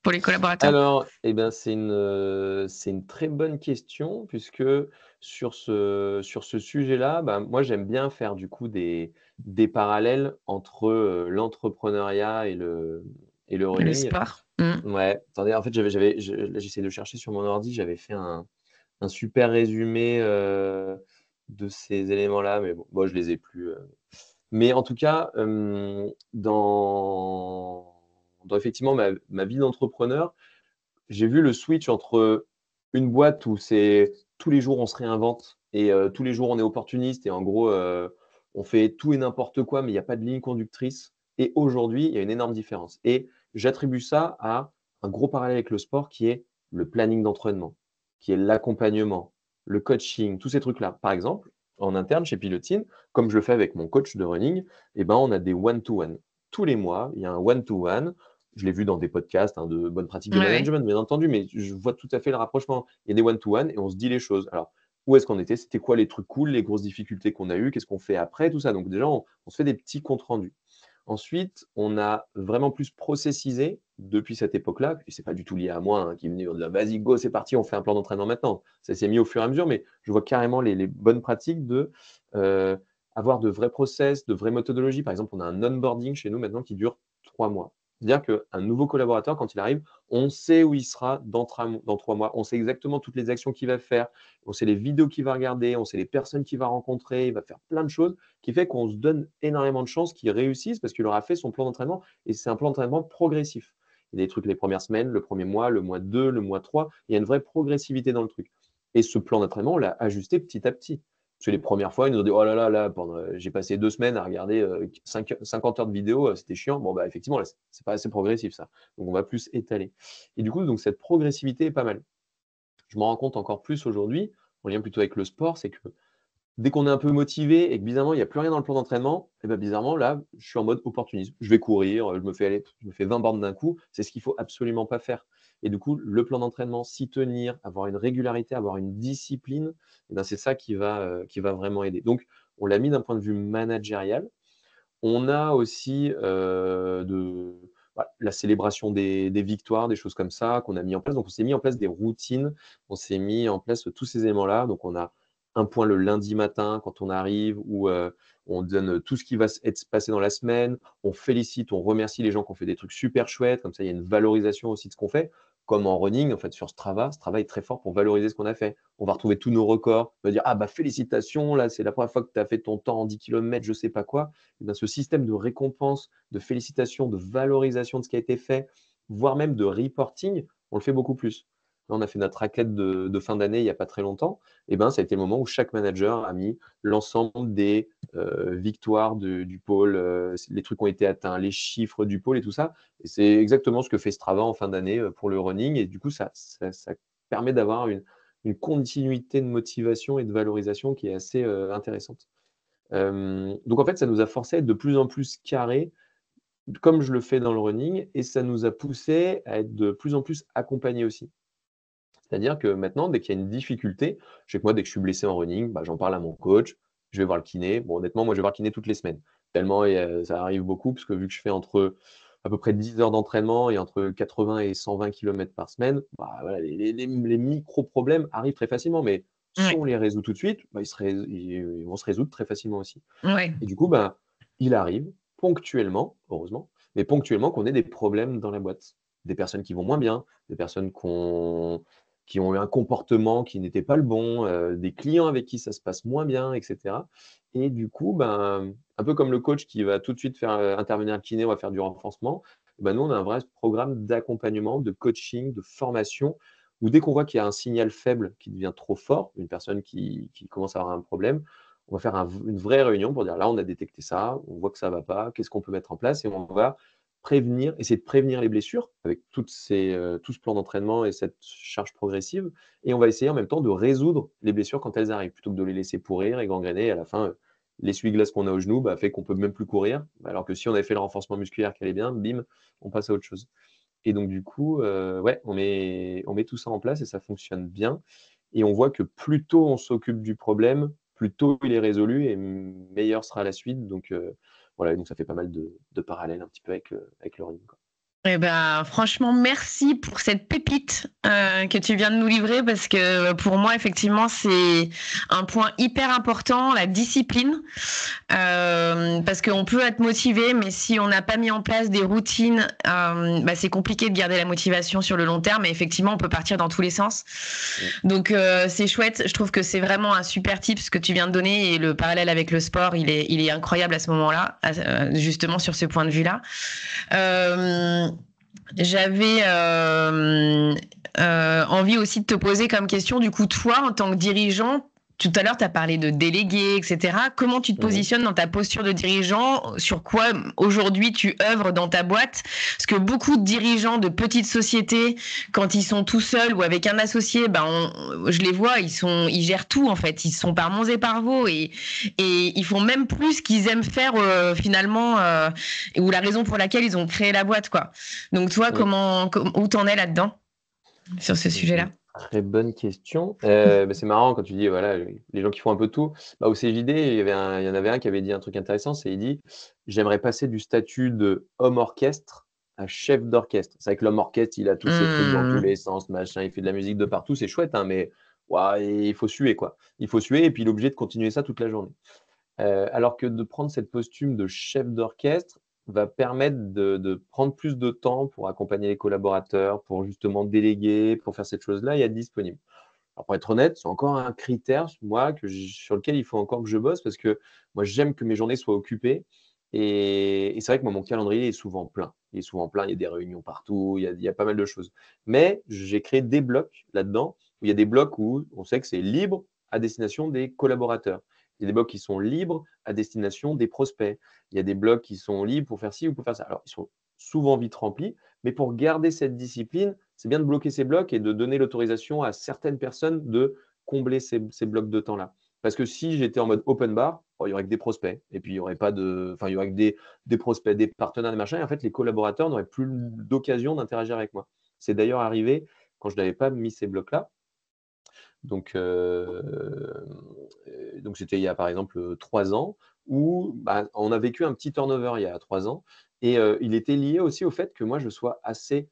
Speaker 3: pour les collaborateurs?
Speaker 2: Alors, eh ben, c'est une très bonne question puisque sur ce sujet-là, bah, moi, j'aime bien faire du coup des parallèles entre l'entrepreneuriat et le
Speaker 3: Le
Speaker 2: running.
Speaker 3: sport? Hmm.
Speaker 2: Ouais, attendez, en fait, là, j'essaie de chercher sur mon ordi, j'avais fait un super résumé de ces éléments-là, mais bon, je les ai plus. Mais en tout cas, dans effectivement ma vie d'entrepreneur, j'ai vu le switch entre une boîte où c'est tous les jours on se réinvente et tous les jours on est opportuniste et en gros, on fait tout et n'importe quoi, mais il y a pas de ligne conductrice. Et aujourd'hui, il y a une énorme différence. Et j'attribue ça à un gros parallèle avec le sport qui est le planning d'entraînement, qui est l'accompagnement, le coaching, tous ces trucs-là. Par exemple, en interne chez Pilotine, comme je le fais avec mon coach de running, eh ben, on a des one-to-one. Tous les mois, il y a un one-to-one. Je l'ai vu dans des podcasts de bonnes pratiques de
Speaker 3: Ouais.
Speaker 2: management, bien entendu, mais je vois tout à fait le rapprochement. Il y a des one-to-one et on se dit les choses. Alors, où est-ce qu'on était? C'était quoi les trucs cool, les grosses difficultés qu'on a eues? Qu'est-ce qu'on fait après? Tout ça. Donc, déjà, on se fait des petits comptes rendus. Ensuite, on a vraiment plus processisé depuis cette époque-là, et c'est pas du tout lié à moi, qui est venu en disant vas-y, go, c'est parti, on fait un plan d'entraînement maintenant. Ça s'est mis au fur et à mesure, mais je vois carrément les bonnes pratiques de euh, avoir de vrais process, de vraies méthodologies. Par exemple, on a un onboarding chez nous maintenant qui dure 3 mois. C'est-à-dire qu'un nouveau collaborateur, quand il arrive, on sait où il sera dans 3 mois, on sait exactement toutes les actions qu'il va faire, on sait les vidéos qu'il va regarder, on sait les personnes qu'il va rencontrer, il va faire plein de choses qui fait qu'on se donne énormément de chances qu'il réussisse parce qu'il aura fait son plan d'entraînement et c'est un plan d'entraînement progressif. Il y a des trucs les premières semaines, le premier mois, le mois 2, le mois 3, il y a une vraie progressivité dans le truc. Et ce plan d'entraînement, on l'a ajusté petit à petit. Parce que les premières fois, ils nous ont dit oh là là, là j'ai passé 2 semaines à regarder 50 heures de vidéo, c'était chiant. Bon, bah, effectivement, là, c'est pas assez progressif ça. Donc, on va plus étaler. Et du coup, donc, cette progressivité est pas mal. Je m'en rends compte encore plus aujourd'hui, en lien plutôt avec le sport, c'est que dès qu'on est un peu motivé et que bizarrement, il n'y a plus rien dans le plan d'entraînement, et ben bizarrement, là, je suis en mode opportunisme. Je vais courir, je me fais 20 bornes d'un coup. C'est ce qu'il faut absolument pas faire. Et du coup, le plan d'entraînement, s'y tenir, avoir une régularité, avoir une discipline, eh ben, c'est ça qui va vraiment aider. Donc, on l'a mis d'un point de vue managérial. On a aussi la célébration des victoires, des choses comme ça qu'on a mis en place. Donc, on s'est mis en place des routines, on s'est mis en place tous ces éléments-là. Donc, on a un point le lundi matin quand on arrive où on donne tout ce qui va être passé dans la semaine. On félicite, on remercie les gens qui ont fait des trucs super chouettes. Comme ça, il y a une valorisation aussi de ce qu'on fait. Comme en running, en fait, sur Strava est très fort pour valoriser ce qu'on a fait. On va retrouver tous nos records. On va dire, ah bah félicitations, là, c'est la première fois que tu as fait ton temps en 10 km, je sais pas quoi. Eh bien, ce système de récompense, de félicitations, de valorisation de ce qui a été fait, voire même de reporting, on le fait beaucoup plus. Là, on a fait notre raclette de fin d'année il n'y a pas très longtemps. Et ben, ça a été le moment où chaque manager a mis l'ensemble des victoires du pôle, les trucs qui ont été atteints, les chiffres du pôle et tout ça. Et c'est exactement ce que fait Strava en fin d'année pour le running. Et du coup, ça permet d'avoir une continuité de motivation et de valorisation qui est assez intéressante. Donc en fait, ça nous a forcé à être de plus en plus carré, comme je le fais dans le running, et ça nous a poussé à être de plus en plus accompagnés aussi. C'est-à-dire que maintenant, dès qu'il y a une difficulté, je sais que moi, dès que je suis blessé en running, bah, j'en parle à mon coach, je vais voir le kiné. Bon, honnêtement, moi, je vais voir le kiné toutes les semaines. Tellement ça arrive beaucoup, parce que vu que je fais entre à peu près 10 heures d'entraînement et entre 80 et 120 km par semaine, bah, voilà, les micro-problèmes arrivent très facilement. Mais si
Speaker 3: Ouais.
Speaker 2: on les résout tout de suite, bah, ils vont se résoudre très facilement aussi.
Speaker 3: Ouais.
Speaker 2: Et du coup, bah, il arrive ponctuellement, heureusement, mais ponctuellement qu'on ait des problèmes dans la boîte. des personnes qui vont moins bien, des personnes qui ont eu un comportement qui n'était pas le bon, des clients avec qui ça se passe moins bien, etc. Et du coup, ben, un peu comme le coach qui va tout de suite faire intervenir le kiné, on va faire du renforcement, ben, nous, on a un vrai programme d'accompagnement, de coaching, de formation, où dès qu'on voit qu'il y a un signal faible qui devient trop fort, une personne qui commence à avoir un problème, on va faire une vraie réunion pour dire là, on a détecté ça, on voit que ça ne va pas, qu'est-ce qu'on peut mettre en place, et on va essayer de prévenir les blessures avec tout ce plan d'entraînement et cette charge progressive. Et on va essayer en même temps de résoudre les blessures quand elles arrivent, plutôt que de les laisser pourrir et gangréner. Et à la fin, l'essuie-glace qu'on a au genou fait qu'on peut même plus courir. Alors que si on avait fait le renforcement musculaire qui allait bien, bim, on passe à autre chose. Et donc, du coup, ouais, on met tout ça en place et ça fonctionne bien. Et on voit que plus tôt on s'occupe du problème, plus tôt il est résolu et meilleure sera la suite. Donc, voilà, donc ça fait pas mal de parallèles un petit peu avec le running, quoi.
Speaker 3: Eh ben, franchement, merci pour cette pépite que tu viens de nous livrer parce que pour moi, effectivement, c'est un point hyper important, la discipline. Parce qu'on peut être motivé, mais si on n'a pas mis en place des routines, c'est compliqué de garder la motivation sur le long terme. Et effectivement, on peut partir dans tous les sens. Donc, c'est chouette. Je trouve que c'est vraiment un super tip ce que tu viens de donner et le parallèle avec le sport, il est incroyable à ce moment-là, justement sur ce point de vue-là. J'avais envie aussi de te poser comme question, du coup, toi, en tant que dirigeant, tout à l'heure, tu as parlé de déléguer, etc. Comment tu te positionnes dans ta posture de dirigeant? Sur quoi, aujourd'hui, tu œuvres dans ta boîte? Parce que beaucoup de dirigeants de petites sociétés, quand ils sont tout seuls ou avec un associé, je les vois, ils gèrent tout, en fait. Ils sont par monts et par vaux et ils font même plus qu'ils aiment faire, finalement, ou la raison pour laquelle ils ont créé la boîte, quoi. Donc, toi, où t'en es là-dedans, sur ce sujet-là?
Speaker 2: Très bonne question. C'est marrant quand tu dis, voilà, les gens qui font un peu tout. Au CJD, il y en avait un qui avait dit un truc intéressant, c'est il dit, j'aimerais passer du statut de homme orchestre à chef d'orchestre. C'est vrai que l'homme orchestre, il a tous ses trucs dans tous les sens, machin, il fait de la musique de partout, c'est chouette, hein, mais il faut suer, quoi. Il faut suer et puis il est obligé de continuer ça toute la journée. Alors que de prendre cette posture de chef d'orchestre va permettre de prendre plus de temps pour accompagner les collaborateurs, pour justement déléguer, pour faire cette chose-là et être disponible. Alors pour être honnête, c'est encore un critère, moi, sur lequel il faut encore que je bosse parce que moi, j'aime que mes journées soient occupées. Et c'est vrai que moi, mon calendrier est souvent plein. Il est souvent plein, il y a des réunions partout, il y a pas mal de choses. Mais j'ai créé des blocs là-dedans, où il y a des blocs où on sait que c'est libre à destination des collaborateurs. Il y a des blocs qui sont libres à destination des prospects. Il y a des blocs qui sont libres pour faire ci ou pour faire ça. Alors, ils sont souvent vite remplis, mais pour garder cette discipline, c'est bien de bloquer ces blocs et de donner l'autorisation à certaines personnes de combler ces blocs de temps-là. Parce que si j'étais en mode open bar, il y aurait que des prospects. Et puis, il y aurait pas il y aurait que des prospects, des partenaires, des machins. Et en fait, les collaborateurs n'auraient plus d'occasion d'interagir avec moi. C'est d'ailleurs arrivé quand je n'avais pas mis ces blocs-là. Donc, c'était il y a par exemple 3 ans où on a vécu un petit turnover il y a 3 ans. Et il était lié aussi au fait que moi, je sois assez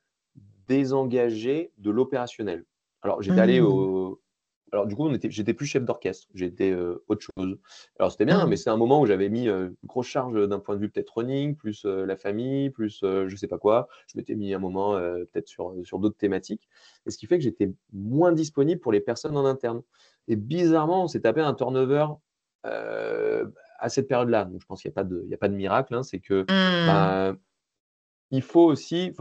Speaker 2: désengagé de l'opérationnel. Alors, j'étais allé alors, du coup, j'étais plus chef d'orchestre, j'étais autre chose. Alors, c'était bien, mais c'est un moment où j'avais mis une grosse charge d'un point de vue peut-être running, plus la famille, plus je sais pas quoi. Je m'étais mis un moment peut-être sur d'autres thématiques. Et ce qui fait que j'étais moins disponible pour les personnes en interne. Et bizarrement, on s'est tapé un turnover à cette période-là. Donc, je pense qu'il n'y a pas de miracle, hein. C'est que il faut aussi,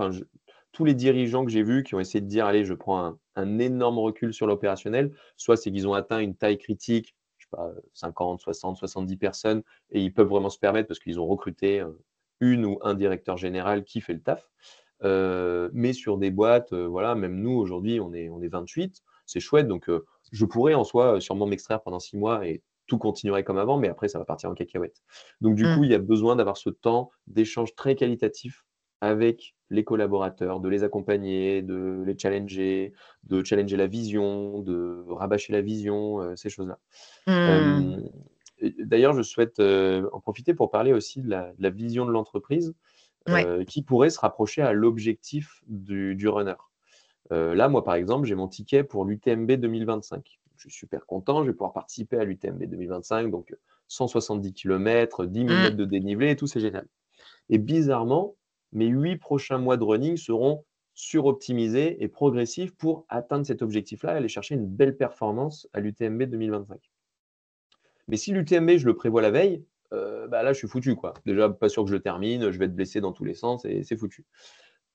Speaker 2: tous les dirigeants que j'ai vus qui ont essayé de dire, allez, je prends un énorme recul sur l'opérationnel, soit c'est qu'ils ont atteint une taille critique, je sais pas, 50, 60, 70 personnes, et ils peuvent vraiment se permettre parce qu'ils ont recruté une ou un directeur général qui fait le taf. Mais sur des boîtes, voilà, même nous, aujourd'hui, on est 28, c'est chouette. Donc, je pourrais en soi sûrement m'extraire pendant 6 mois et tout continuerait comme avant, mais après, ça va partir en cacahuète. Donc, du coup, il y a besoin d'avoir ce temps d'échange très qualitatif avec les collaborateurs, de les accompagner, de les challenger, de challenger la vision, de rabâcher la vision, ces choses-là. D'ailleurs, je souhaite en profiter pour parler aussi de la vision de l'entreprise qui pourrait se rapprocher à l'objectif du runner. Là, moi, par exemple, j'ai mon ticket pour l'UTMB 2025. Je suis super content, je vais pouvoir participer à l'UTMB 2025, donc 170 km, 10 000 mètres de dénivelé et tout, c'est génial. Et bizarrement, mes 8 prochains mois de running seront suroptimisé et progressif pour atteindre cet objectif-là et aller chercher une belle performance à l'UTMB 2025. Mais si l'UTMB, je le prévois la veille, bah là, je suis foutu, quoi. Déjà, pas sûr que je le termine, je vais être blessé dans tous les sens et c'est foutu.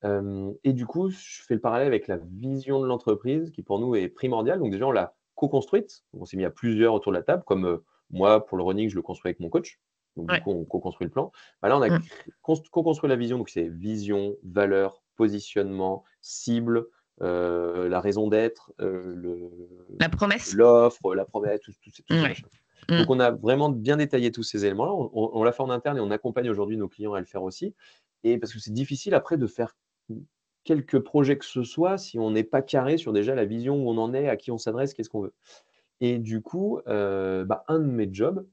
Speaker 2: Et du coup, je fais le parallèle avec la vision de l'entreprise qui, pour nous, est primordiale. Donc déjà, on l'a co-construite. On s'est mis à plusieurs autour de la table, comme moi, pour le running, je le construis avec mon coach. Donc du
Speaker 3: Ouais.
Speaker 2: coup, on co-construit le plan. Bah là, on a co-construit la vision. Donc c'est vision, valeur, positionnement, cible, la raison d'être,
Speaker 3: La promesse.
Speaker 2: l'offre, la promesse, tous ces
Speaker 3: Ouais.
Speaker 2: machins. Donc, on a vraiment bien détaillé tous ces éléments-là. On l'a fait en interne et on accompagne aujourd'hui nos clients à le faire aussi. Et parce que c'est difficile après de faire quelques projets que ce soit si on n'est pas carré sur déjà la vision où on en est, à qui on s'adresse, qu'est-ce qu'on veut. Et du coup, bah, un de mes jobs,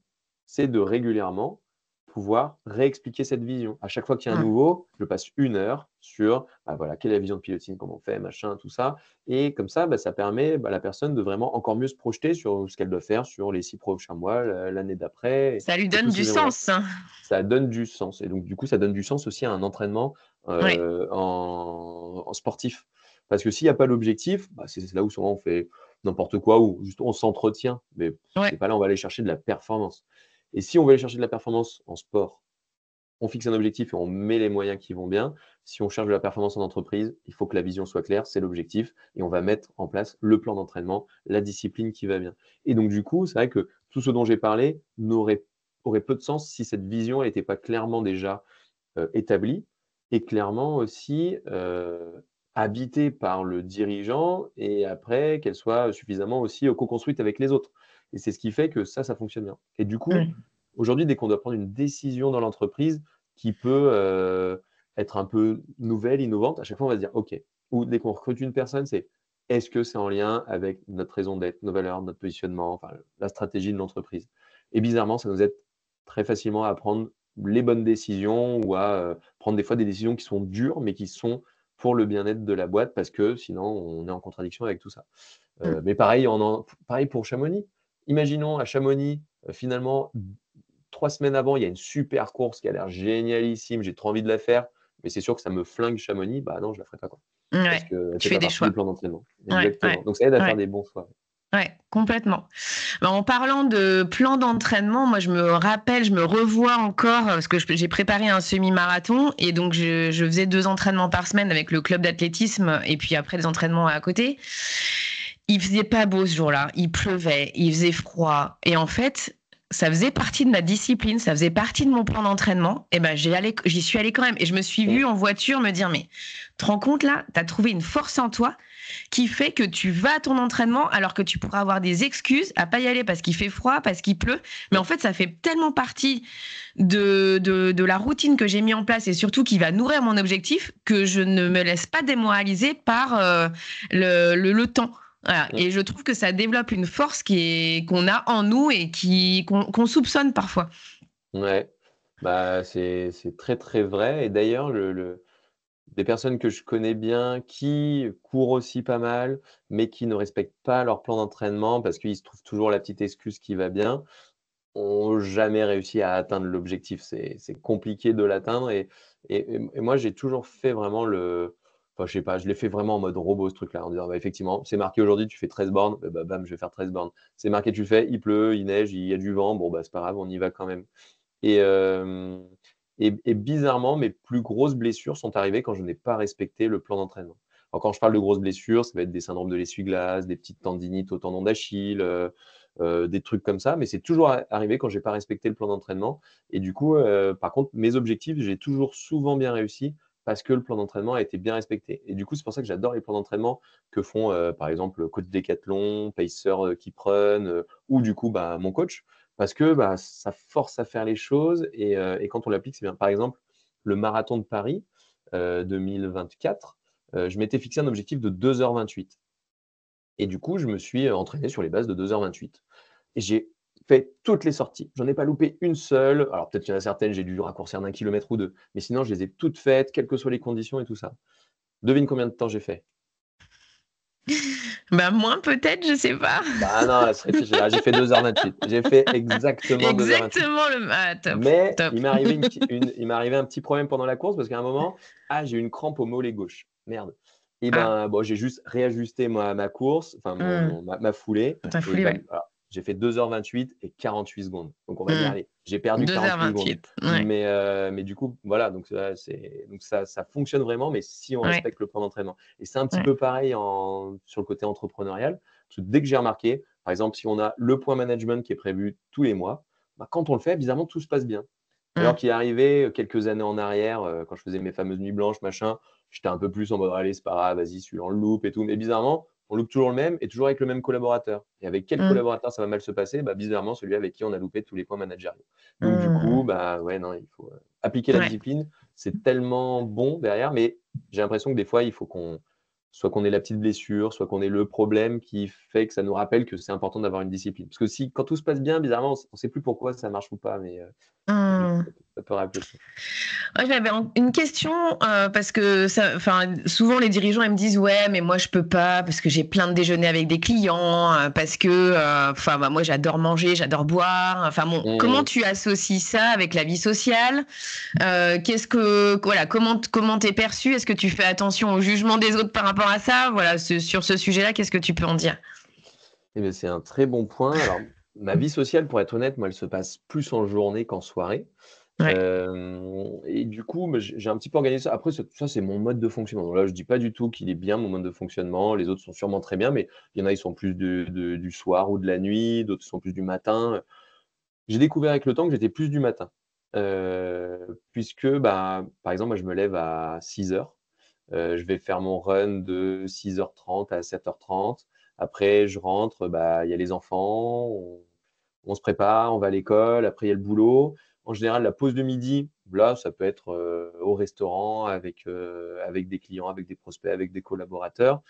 Speaker 2: c'est de régulièrement pouvoir réexpliquer cette vision. À chaque fois qu'il y a un nouveau, je passe 1 heure sur bah, voilà, quelle est la vision de piloting, comment on fait, machin, tout ça. Et comme ça, bah, ça permet à la personne de vraiment encore mieux se projeter sur ce qu'elle doit faire sur les 6 prochains mois, l'année d'après.
Speaker 3: Ça lui
Speaker 2: et
Speaker 3: donne
Speaker 2: tous
Speaker 3: du
Speaker 2: ces éléments-là.
Speaker 3: sens.
Speaker 2: Ça donne du sens. Et donc, du coup, ça donne du sens aussi à un entraînement
Speaker 3: Ouais.
Speaker 2: en sportif. Parce que s'il n'y a pas l'objectif, bah, c'est là où souvent on fait n'importe quoi, ou juste on s'entretient. Mais
Speaker 3: Ouais.
Speaker 2: c'est pas là, on va aller chercher de la performance. Et si on veut aller chercher de la performance en sport, on fixe un objectif et on met les moyens qui vont bien. Si on cherche de la performance en entreprise, il faut que la vision soit claire, c'est l'objectif, et on va mettre en place le plan d'entraînement, la discipline qui va bien. Et donc, du coup, c'est vrai que tout ce dont j'ai parlé aurait peu de sens si cette vision n'était pas clairement déjà établie et clairement aussi habitée par le dirigeant et après qu'elle soit suffisamment aussi co-construite avec les autres. Et c'est ce qui fait que ça fonctionne bien. Et du coup,
Speaker 3: Ouais.
Speaker 2: aujourd'hui, dès qu'on doit prendre une décision dans l'entreprise qui peut être un peu nouvelle, innovante, à chaque fois, on va se dire OK. Ou dès qu'on recrute une personne, c'est est-ce que c'est en lien avec notre raison d'être, nos valeurs, notre positionnement, enfin, la stratégie de l'entreprise. Et bizarrement, ça nous aide très facilement à prendre les bonnes décisions ou à prendre des fois des décisions qui sont dures, mais qui sont pour le bien-être de la boîte parce que sinon, on est en contradiction avec tout ça. Mais pareil, pareil pour Chamonix. Imaginons à Chamonix, finalement, 3 semaines avant, il y a une super course qui a l'air génialissime, j'ai trop envie de la faire, mais c'est sûr que ça me flingue Chamonix, bah non, je la ferai pas, quoi. Parce
Speaker 3: Ouais.
Speaker 2: qu'elle ne
Speaker 3: Tu
Speaker 2: fait
Speaker 3: fais
Speaker 2: pas
Speaker 3: des
Speaker 2: partie du
Speaker 3: choix.
Speaker 2: plan d'entraînement.
Speaker 3: Ouais.
Speaker 2: Exactement. Donc ça aide à faire
Speaker 3: Ouais.
Speaker 2: des bons choix.
Speaker 3: Ouais, complètement. Ben, en parlant de plan d'entraînement, moi je me rappelle, je me revois encore parce que j'ai préparé un semi-marathon et donc je faisais 2 entraînements par semaine avec le club d'athlétisme et puis après des entraînements à côté. Il faisait pas beau ce jour-là, il pleuvait, il faisait froid et en fait, ça faisait partie de ma discipline, ça faisait partie de mon plan d'entraînement et ben j'y suis allée quand même et je me suis vue en voiture me dire mais te rends compte là, tu as trouvé une force en toi qui fait que tu vas à ton entraînement alors que tu pourras avoir des excuses à pas y aller parce qu'il fait froid, parce qu'il pleut. Mais en fait, ça fait tellement partie de la routine que j'ai mis en place et surtout qui va nourrir mon objectif que je ne me laisse pas démoraliser par le temps. Voilà. Et je trouve que ça développe une force qu'on a en nous et qu'on soupçonne parfois.
Speaker 2: Ouais, bah, c'est très, très vrai. Et d'ailleurs, des personnes que je connais bien qui courent aussi pas mal, mais qui ne respectent pas leur plan d'entraînement parce qu'ils se trouvent toujours la petite excuse qui va bien, ont jamais réussi à atteindre l'objectif. C'est compliqué de l'atteindre et moi, j'ai toujours fait vraiment enfin, je sais pas, je l'ai fait vraiment en mode robot ce truc-là, en disant: «Bah, effectivement, c'est marqué aujourd'hui, tu fais 13 bornes, bah, bam, je vais faire 13 bornes. C'est marqué, tu le fais, il pleut, il neige, il y a du vent, bon, bah, c'est pas grave, on y va quand même». Et, bizarrement, mes plus grosses blessures sont arrivées quand je n'ai pas respecté le plan d'entraînement. Alors, quand je parle de grosses blessures, ça va être des syndromes de l'essuie-glace, des petites tendinites au tendon d'Achille, des trucs comme ça, mais c'est toujours arrivé quand j'ai pas respecté le plan d'entraînement. Et du coup, par contre, mes objectifs, j'ai toujours souvent bien réussi parce que le plan d'entraînement a été bien respecté. Et du coup, c'est pour ça que j'adore les plans d'entraînement que font, par exemple, coach Decathlon, Pacer, Kiprun, ou du coup, bah, mon coach. Parce que bah, ça force à faire les choses et quand on l'applique, c'est bien. Par exemple, le marathon de Paris 2024, je m'étais fixé un objectif de 2h28. Et du coup, je me suis entraîné sur les bases de 2h28. Et j'ai fait toutes les sorties. J'en ai pas loupé une seule. Alors peut-être qu'il y en a certaines, j'ai dû raccourcir d'1 kilomètre ou 2. Mais sinon, je les ai toutes faites, quelles que soient les conditions et tout ça. Devine combien de temps j'ai fait?
Speaker 3: Bah, moins peut-être, je sais pas.
Speaker 2: Bah non, là, j'ai fait 2h28. J'ai fait exactement 2h28.
Speaker 3: Exactement top,
Speaker 2: Mais
Speaker 3: top.
Speaker 2: il m'est arrivé un petit problème pendant la course parce qu'à un moment, j'ai eu une crampe au mollet gauche. Merde. Et
Speaker 3: Ah,
Speaker 2: ben, bon, j'ai juste réajusté ma course, enfin ma foulée.
Speaker 3: t'as
Speaker 2: Et
Speaker 3: foulé,
Speaker 2: ben,
Speaker 3: ouais.
Speaker 2: voilà, j'ai fait 2h28 et 48 secondes. Donc, on va dire, allez, j'ai perdu 48 secondes.
Speaker 3: 2h28. Ouais,
Speaker 2: Mais du coup, voilà, donc, ça fonctionne vraiment, mais si on
Speaker 3: ouais,
Speaker 2: respecte le plan d'entraînement. Et c'est un petit
Speaker 3: ouais.
Speaker 2: peu pareil sur le côté entrepreneurial. Parce que dès que j'ai remarqué, par exemple, si on a le point management qui est prévu tous les mois, bah, quand on le fait, bizarrement, tout se passe bien. Alors
Speaker 3: Mm.
Speaker 2: qu'il est arrivé quelques années en arrière, quand je faisais mes fameuses nuits blanches, machin, j'étais un peu plus en mode, allez, c'est pas grave, vas-y, celui-là, on le loupe et tout. Mais bizarrement, on loupe toujours le même et toujours avec le même collaborateur. Et avec quel
Speaker 3: Mm.
Speaker 2: collaborateur ça va mal se passer? Bah, bizarrement, celui avec qui on a loupé tous les points managériaux. Donc, du coup,
Speaker 3: Mm.
Speaker 2: bah, ouais, non, il faut appliquer la
Speaker 3: Ouais.
Speaker 2: discipline. C'est tellement bon derrière, mais j'ai l'impression que des fois, il faut soit qu'on ait la petite blessure, soit qu'on ait le problème qui fait que ça nous rappelle que c'est important d'avoir une discipline. Parce que si, quand tout se passe bien, bizarrement, on ne sait plus pourquoi ça marche ou pas, mais du coup,
Speaker 3: Mm.
Speaker 2: ça peut rappeler ça.
Speaker 3: Ouais, j'avais une question parce que souvent les dirigeants ils me disent ouais mais moi je peux pas parce que j'ai plein de déjeuners avec des clients parce que moi j'adore manger, j'adore boire. Enfin bon, comment
Speaker 2: Mmh.
Speaker 3: tu associes ça avec la vie sociale? Comment t'es perçu? Est-ce que tu fais attention au jugement des autres par rapport à ça? Voilà, sur ce sujet-là, qu'est-ce que tu peux en dire?
Speaker 2: Eh bien, c'est un très bon point. Alors, ma vie sociale, pour être honnête, moi, elle se passe plus en journée qu'en soirée.
Speaker 3: Ouais.
Speaker 2: Et du coup, bah, j'ai un petit peu organisé ça. Après, ça, c'est mon mode de fonctionnement. Donc là, je dis pas du tout qu'il est bien, mon mode de fonctionnement. Les autres sont sûrement très bien, mais il y en a, ils sont plus du soir ou de la nuit, d'autres sont plus du matin. J'ai découvert avec le temps que j'étais plus du matin. Puisque, bah, par exemple, moi, je me lève à 6 heures. Je vais faire mon run de 6h30 à 7h30. Après, je rentre, bah, il y a les enfants, on se prépare, on va à l'école. Après, il y a le boulot. En général, la pause de midi, là, ça peut être au restaurant avec des clients, avec des prospects, avec des collaborateurs.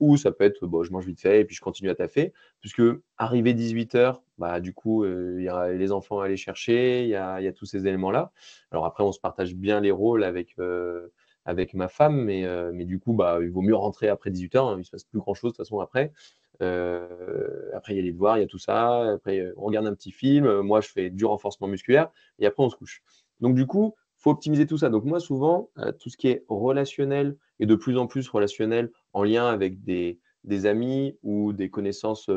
Speaker 2: Ou ça peut être, bon, je mange vite fait et puis je continue à taffer. Puisque arrivé 18h, bah, du coup, il y a les enfants à aller chercher, il y a tous ces éléments-là. Alors après, on se partage bien les rôles avec ma femme, mais du coup, bah, il vaut mieux rentrer après 18h, hein, il ne se passe plus grand-chose de toute façon après. Après, il y a les devoirs, il y a tout ça. Après, on regarde un petit film. Moi, je fais du renforcement musculaire et après, on se couche. Donc, du coup, il faut optimiser tout ça. Donc, moi, souvent, tout ce qui est relationnel et de plus en plus relationnel en lien avec des amis ou des connaissances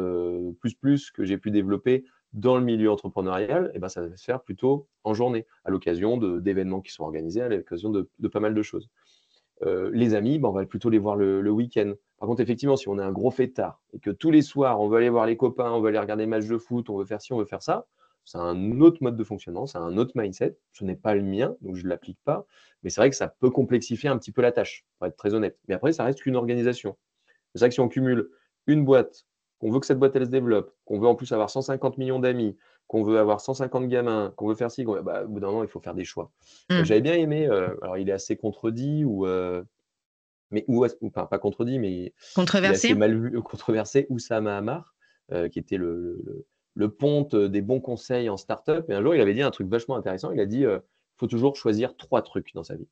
Speaker 2: plus que j'ai pu développer dans le milieu entrepreneurial, et ben, ça va se faire plutôt en journée, à l'occasion d'événements qui sont organisés, à l'occasion de pas mal de choses. Les amis, ben, on va plutôt les voir le week-end. Par contre, effectivement, si on est un gros fêtard et que tous les soirs, on veut aller voir les copains, on veut aller regarder des matchs de foot, on veut faire ci, on veut faire ça, c'est un autre mode de fonctionnement, c'est un autre mindset. Ce n'est pas le mien, donc je ne l'applique pas. Mais c'est vrai que ça peut complexifier un petit peu la tâche, pour être très honnête. Mais après, ça reste qu'une organisation. C'est vrai que si on cumule une boîte, qu'on veut que cette boîte elle se développe, qu'on veut en plus avoir 150 millions d'amis, qu'on veut avoir 150 gamins, qu'on veut faire ci, bah, au bout d'un moment, il faut faire des choix.
Speaker 3: Mm.
Speaker 2: J'avais bien aimé, alors il est assez contredit, enfin, pas contredit, mais il est assez
Speaker 3: Controversé?
Speaker 2: mal vu, controversé, Oussama Hamar, qui était le ponte des bons conseils en startup. Et un jour, il avait dit un truc vachement intéressant. Il a dit faut toujours choisir 3 trucs dans sa vie.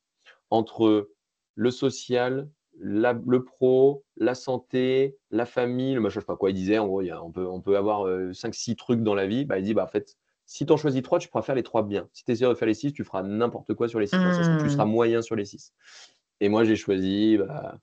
Speaker 2: Entre le social, le pro, la santé, la famille, le machin, je sais pas quoi il disait. En gros, on peut avoir 5-6 trucs dans la vie. Bah, il dit, bah, en fait, si tu en choisis 3, tu pourras faire les 3 bien. Si tu essaies de faire les 6, tu feras n'importe quoi sur les 6. Enfin, tu seras
Speaker 3: Mm.
Speaker 2: moyen sur les 6. Et moi, j'ai choisi bah,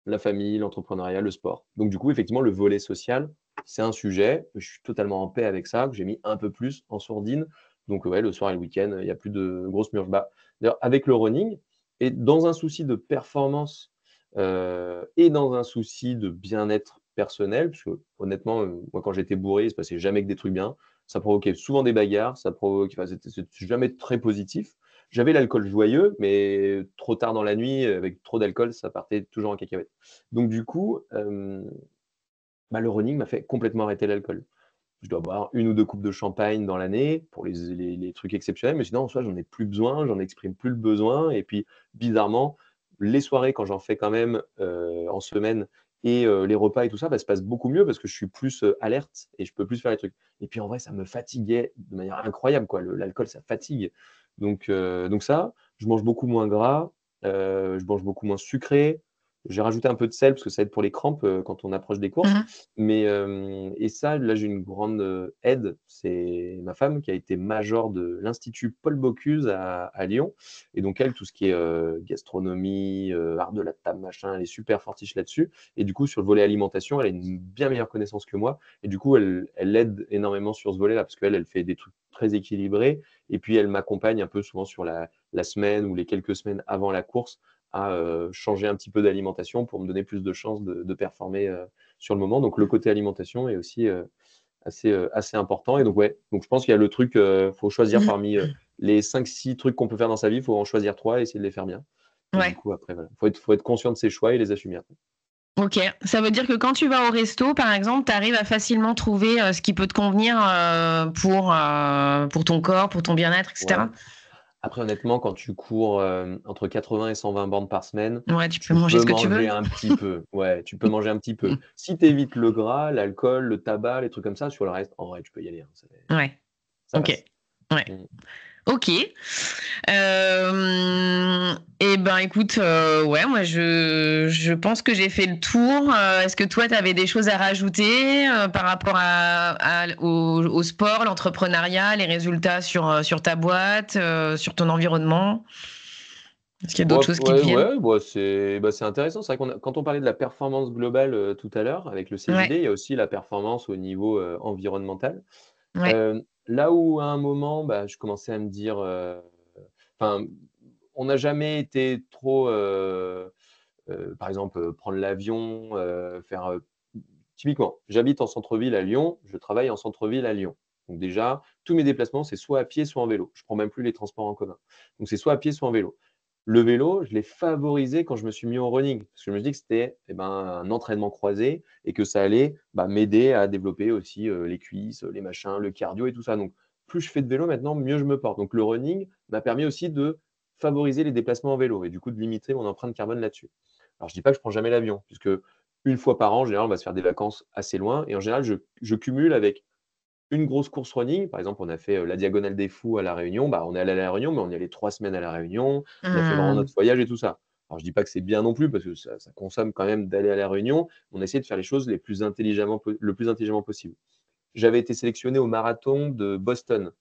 Speaker 2: la famille, l'entrepreneuriat, le sport. Donc, du coup, effectivement, le volet social, c'est un sujet. Je suis totalement en paix avec ça, que j'ai mis un peu plus en sourdine. Donc, ouais, le soir et le week-end, il n'y a plus de grosses murges. Bah, d'ailleurs, avec le running, et dans un souci de performance et dans un souci de bien-être personnel, parce que honnêtement, moi, quand j'étais bourré, il ne se passait jamais que des trucs bien. Ça provoquait souvent des bagarres, enfin, c'était jamais très positif. J'avais l'alcool joyeux, mais trop tard dans la nuit, avec trop d'alcool, ça partait toujours en cacahuète. Donc du coup, bah, le running m'a fait complètement arrêter l'alcool. Je dois boire 1 ou 2 coupes de champagne dans l'année pour les trucs exceptionnels, mais sinon en soi, j'en ai plus besoin, j'en exprime plus le besoin et puis bizarrement, les soirées quand j'en fais quand même, en semaine et les repas et tout ça, bah, se passe beaucoup mieux parce que je suis plus, alerte et je peux plus faire les trucs. Et puis en vrai, ça me fatiguait de manière incroyable quoi, l'alcool ça fatigue. Donc ça, je mange beaucoup moins gras, je mange beaucoup moins sucré, J'ai rajouté un peu de sel parce que ça aide pour les crampes quand on approche des courses.
Speaker 3: Mhm.
Speaker 2: Mais, et ça, là, j'ai une grande aide. C'est ma femme qui a été major de l'Institut Paul Bocuse à Lyon. Et donc, elle, tout ce qui est gastronomie, art de la table, machin, elle est super fortiche là-dessus. Et du coup, sur le volet alimentation, elle a une bien meilleure connaissance que moi. Et du coup, elle aide énormément sur ce volet-là parce qu'elle, elle fait des trucs très équilibrés. Et puis, elle m'accompagne un peu souvent sur la semaine ou les quelques semaines avant la course à changer un petit peu d'alimentation pour me donner plus de chances de performer sur le moment. Donc, le côté alimentation est aussi assez important. Et donc, ouais, donc je pense qu'il y a le truc, faut choisir parmi les 5-6 trucs qu'on peut faire dans sa vie, il faut en choisir 3 et essayer de les faire bien. Et du
Speaker 3: Ouais.
Speaker 2: coup, après, voilà, faut être conscient de ses choix et les assumer après.
Speaker 3: Ok, ça veut dire que quand tu vas au resto, par exemple, tu arrives à facilement trouver ce qui peut te convenir pour ton corps, pour ton bien-être,
Speaker 2: Ouais.
Speaker 3: etc.
Speaker 2: Après, honnêtement, quand tu cours entre 80 et 120 bornes par semaine,
Speaker 3: Ouais, tu peux
Speaker 2: tu
Speaker 3: manger
Speaker 2: peux
Speaker 3: ce que tu veux.
Speaker 2: manger un petit peu. Ouais, tu peux manger un petit peu. Si tu évites le gras, l'alcool, le tabac, les trucs comme ça, sur le reste, en vrai, tu peux y aller, hein,
Speaker 3: Ouais,
Speaker 2: ça
Speaker 3: ok.
Speaker 2: passe.
Speaker 3: Ouais.
Speaker 2: Mm.
Speaker 3: Ok. Et ben écoute, ouais, moi je pense que j'ai fait le tour. Est-ce que toi, tu avais des choses à rajouter par rapport au sport, l'entrepreneuriat, les résultats sur ta boîte, sur ton environnement? Est-ce qu'il y a d'autres
Speaker 2: Ouais,
Speaker 3: choses qui te
Speaker 2: ouais,
Speaker 3: viennent?
Speaker 2: ouais, c'est intéressant. C'est vrai quand on parlait de la performance globale tout à l'heure avec le CJD,
Speaker 3: Ouais,
Speaker 2: il y a aussi la performance au niveau environnemental.
Speaker 3: ouais.
Speaker 2: Là où à un moment, bah, je commençais à me dire, enfin, on n'a jamais été trop, par exemple, prendre l'avion, faire, typiquement, j'habite en centre-ville à Lyon, je travaille en centre-ville à Lyon. Donc déjà, tous mes déplacements, c'est soit à pied, soit en vélo. Je prends même plus les transports en commun. Donc c'est soit à pied, soit en vélo. Le vélo, je l'ai favorisé quand je me suis mis au running, parce que je me dis que c'était un entraînement croisé et que ça allait m'aider à développer aussi les cuisses, les machins, le cardio et tout ça. Donc plus je fais de vélo maintenant, mieux je me porte. Donc le running m'a permis aussi de favoriser les déplacements en vélo et du coup de limiter mon empreinte carbone là-dessus. Alors je dis pas que je prends jamais l'avion, puisque une fois par an, en général, on va se faire des vacances assez loin et en général, je cumule avec une grosse course running. Par exemple, on a fait la Diagonale des Fous à La Réunion. Bah, on est allé à La Réunion, mais on est allé 3 semaines à La Réunion. On a fait vraiment
Speaker 3: Hmm.
Speaker 2: notre voyage et tout ça. Alors, je dis pas que c'est bien non plus parce que ça consomme quand même d'aller à La Réunion. On essaie de faire les choses le plus intelligemment possible. J'avais été sélectionné au marathon de Boston.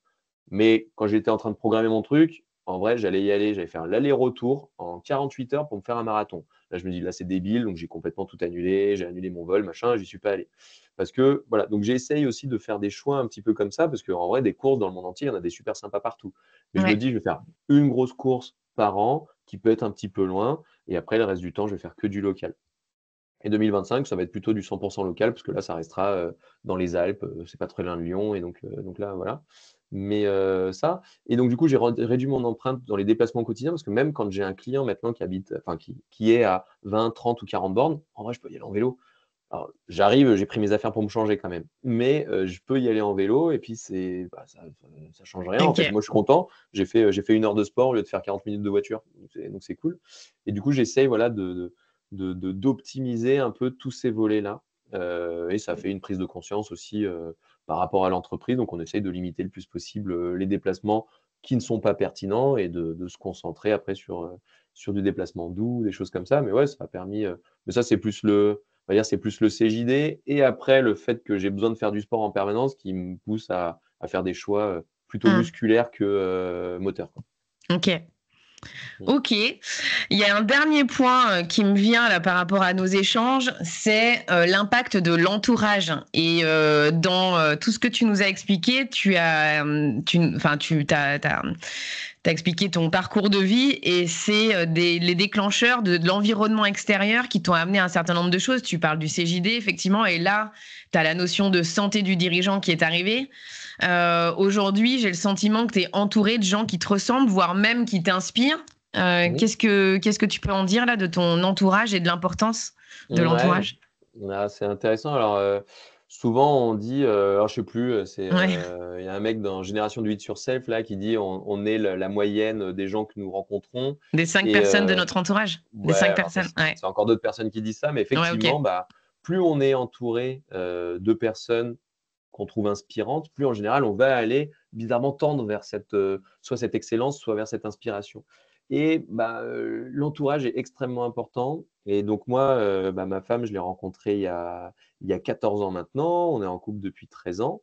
Speaker 2: Mais quand j'étais en train de programmer mon truc, en vrai, j'allais y aller, j'allais faire l'aller-retour en 48 heures pour me faire un marathon. Là, je me dis, là, c'est débile, donc j'ai complètement tout annulé, j'ai annulé mon vol, machin, j'y suis pas allé. Parce que, voilà, donc j'essaye aussi de faire des choix un petit peu comme ça, parce qu'en vrai, des courses dans le monde entier, il y en a des super sympas partout. Mais je me
Speaker 3: Ouais.
Speaker 2: dis, je vais faire une grosse course par an, qui peut être un petit peu loin, et après, le reste du temps, je vais faire que du local. Et 2025, ça va être plutôt du 100% local, parce que là, ça restera dans les Alpes, c'est pas très loin de Lyon, et donc là, voilà. Mais ça, et donc du coup, j'ai réduit mon empreinte dans les déplacements quotidiens, parce que même quand j'ai un client maintenant qui habite, enfin qui est à 20, 30 ou 40 bornes, en vrai, je peux y aller en vélo. Alors, j'arrive, j'ai pris mes affaires pour me changer quand même, mais je peux y aller en vélo, et puis ça change rien en
Speaker 3: Ok.
Speaker 2: fait. Moi, je suis content, j'ai fait 1 heure de sport au lieu de faire 40 minutes de voiture, donc c'est cool. Et du coup, j'essaye voilà, d'optimiser un peu tous ces volets-là. Et ça fait une prise de conscience aussi par rapport à l'entreprise. Donc, on essaye de limiter le plus possible les déplacements qui ne sont pas pertinents et de se concentrer après sur du déplacement doux, des choses comme ça. Mais ouais, ça a permis. Mais ça, on va dire, c'est plus le CJD. Et après, le fait que j'ai besoin de faire du sport en permanence qui me pousse à faire des choix plutôt
Speaker 3: Hmm.
Speaker 2: musculaires que moteurs, quoi.
Speaker 3: Ok.
Speaker 2: Mm.
Speaker 3: Ok. Il y a un dernier point qui me vient là par rapport à nos échanges, c'est l'impact de l'entourage. Et dans tout ce que tu nous as expliqué, t'as expliqué ton parcours de vie et c'est les déclencheurs de l'environnement extérieur qui t'ont amené à un certain nombre de choses. Tu parles du CJD, effectivement, et là, tu as la notion de santé du dirigeant qui est arrivée. Aujourd'hui, j'ai le sentiment que tu es entouré de gens qui te ressemblent, voire même qui t'inspirent.
Speaker 2: Oui.
Speaker 3: Qu'est-ce que tu peux en dire là de ton entourage et de l'importance de
Speaker 2: Ouais,
Speaker 3: l'entourage?
Speaker 2: c'est intéressant. Alors, souvent, on dit, alors je sais plus,
Speaker 3: Ouais,
Speaker 2: il y a un mec dans Génération du 8 sur Self là qui dit on est la moyenne des gens que nous rencontrons.
Speaker 3: des 5
Speaker 2: Et
Speaker 3: personnes de notre entourage. Des
Speaker 2: ouais,
Speaker 3: 5
Speaker 2: alors ça,
Speaker 3: personnes. Ouais,
Speaker 2: c'est encore d'autres personnes qui disent ça, mais
Speaker 3: ouais, ok.
Speaker 2: effectivement, plus on est entouré de personnes qu'on trouve inspirantes, plus en général, on va aller bizarrement tendre vers soit cette excellence, soit vers cette inspiration. Et l'entourage est extrêmement important. Et donc moi, ma femme, je l'ai rencontrée il y a 14 ans maintenant. On est en couple depuis 13 ans.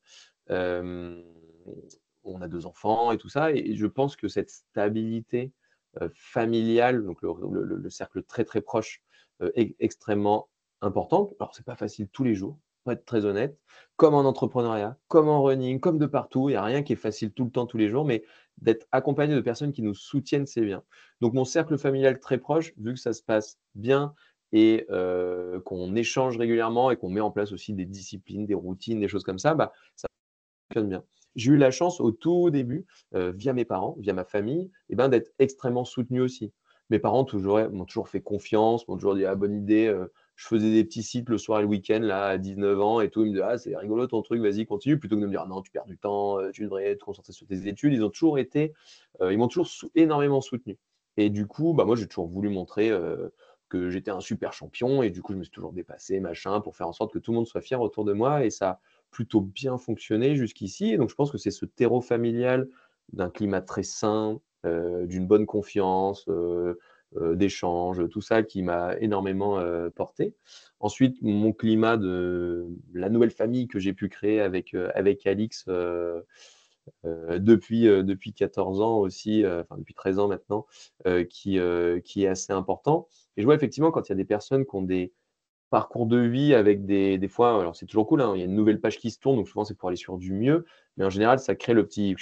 Speaker 2: Hem, on a 2 enfants et tout ça et je pense que cette stabilité, familiale, donc le cercle très, très proche, est extrêmement importante. Alors c'est pas facile tous les jours, pour être très honnête, comme en entrepreneuriat, comme en running, comme de partout. Il y a rien qui est facile tout le temps, tous les jours, mais d'être accompagné de personnes qui nous soutiennent, c'est bien. Donc mon cercle familial très proche, vu que ça se passe bien et qu'on échange régulièrement et qu'on met en place aussi des disciplines, des routines, des choses comme ça, ça fonctionne bien. J'ai eu la chance au tout début, via mes parents, via ma famille, d'être extrêmement soutenu aussi. Mes parents m'ont toujours fait confiance, m'ont toujours dit: «Ah bonne idée», je faisais des petits sites le soir et le week-end là à 19 ans et tout. Ils me disaient: «Ah c'est rigolo ton truc, vas-y continue», plutôt que de me dire: «Non tu perds du temps, tu devrais te concentrer sur tes études». Ils m'ont toujours énormément soutenu et du coup, moi j'ai toujours voulu montrer, que j'étais un super champion et du coup je me suis toujours dépassé machin pour faire en sorte que tout le monde soit fier autour de moi et ça plutôt bien fonctionné jusqu'ici. Et donc, je pense que c'est ce terreau familial d'un climat très sain, d'une bonne confiance, d'échange, tout ça qui m'a énormément porté. Ensuite, mon climat de la nouvelle famille que j'ai pu créer avec Alix depuis 14 ans aussi, enfin depuis 13 ans maintenant, qui est assez important. Et je vois effectivement quand il y a des personnes qui ont des parcours de vie avec des fois, alors c'est toujours cool, hein, il y a une nouvelle page qui se tourne, donc souvent c'est pour aller sur du mieux, mais en général ça crée le petit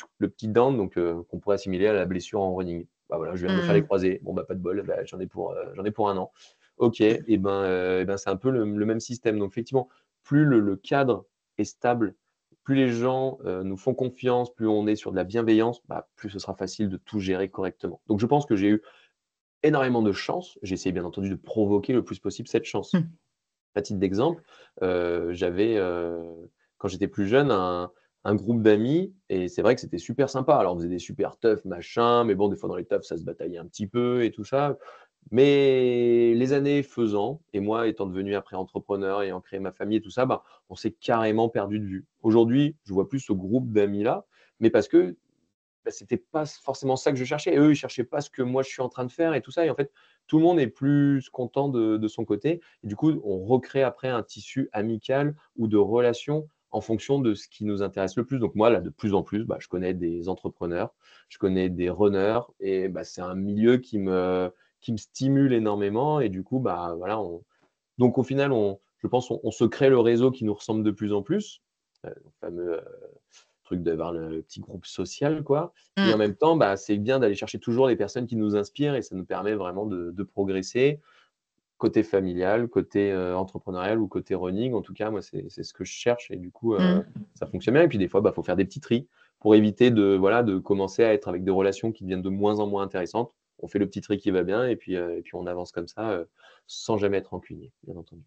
Speaker 2: down donc qu'on pourrait assimiler à la blessure en running. Bah, voilà, je viens de me faire les
Speaker 3: Mmh.
Speaker 2: croisés, bon pas de bol, j'en ai pour 1 an. OK et ben, c'est un peu le même système. Donc effectivement, plus le cadre est stable, plus les gens, nous font confiance, plus on est sur de la bienveillance, plus ce sera facile de tout gérer correctement. Donc je pense que j'ai eu énormément de chance. J'ai essayé bien entendu de provoquer le plus possible cette chance.
Speaker 3: Mmh.
Speaker 2: À titre d'exemple, j'avais, quand j'étais plus jeune, un groupe d'amis et c'est vrai que c'était super sympa. Alors on faisait des super teufs, machin, mais bon, des fois dans les teufs, ça se bataillait un petit peu et tout ça. Mais les années faisant et moi étant devenu après entrepreneur, ayant créé ma famille et tout ça, on s'est carrément perdu de vue. Aujourd'hui, je vois plus ce groupe d'amis-là, mais parce que c'était pas forcément ça que je cherchais. Et eux, ils cherchaient pas ce que moi je suis en train de faire et tout ça. Et en fait, tout le monde est plus content de son côté. Et du coup, on recrée après un tissu amical ou de relations en fonction de ce qui nous intéresse le plus. Donc moi, là, de plus en plus, je connais des entrepreneurs, je connais des runners et c'est un milieu qui me stimule énormément. Et du coup, voilà, donc au final, je pense on se crée le réseau qui nous ressemble de plus en plus, le fameux, truc d'avoir le petit groupe social quoi et en
Speaker 3: Mmh.
Speaker 2: même temps, c'est bien d'aller chercher toujours les personnes qui nous inspirent et ça nous permet vraiment de progresser, côté familial, côté, entrepreneurial ou côté running. En tout cas, moi, c'est ce que je cherche et du coup,
Speaker 3: Mmh.
Speaker 2: ça fonctionne bien et puis des fois, faut faire des petits tris pour éviter de commencer à être avec des relations qui deviennent de moins en moins intéressantes. On fait le petit tri qui va bien et puis on avance comme ça, sans jamais être rancunier, bien entendu.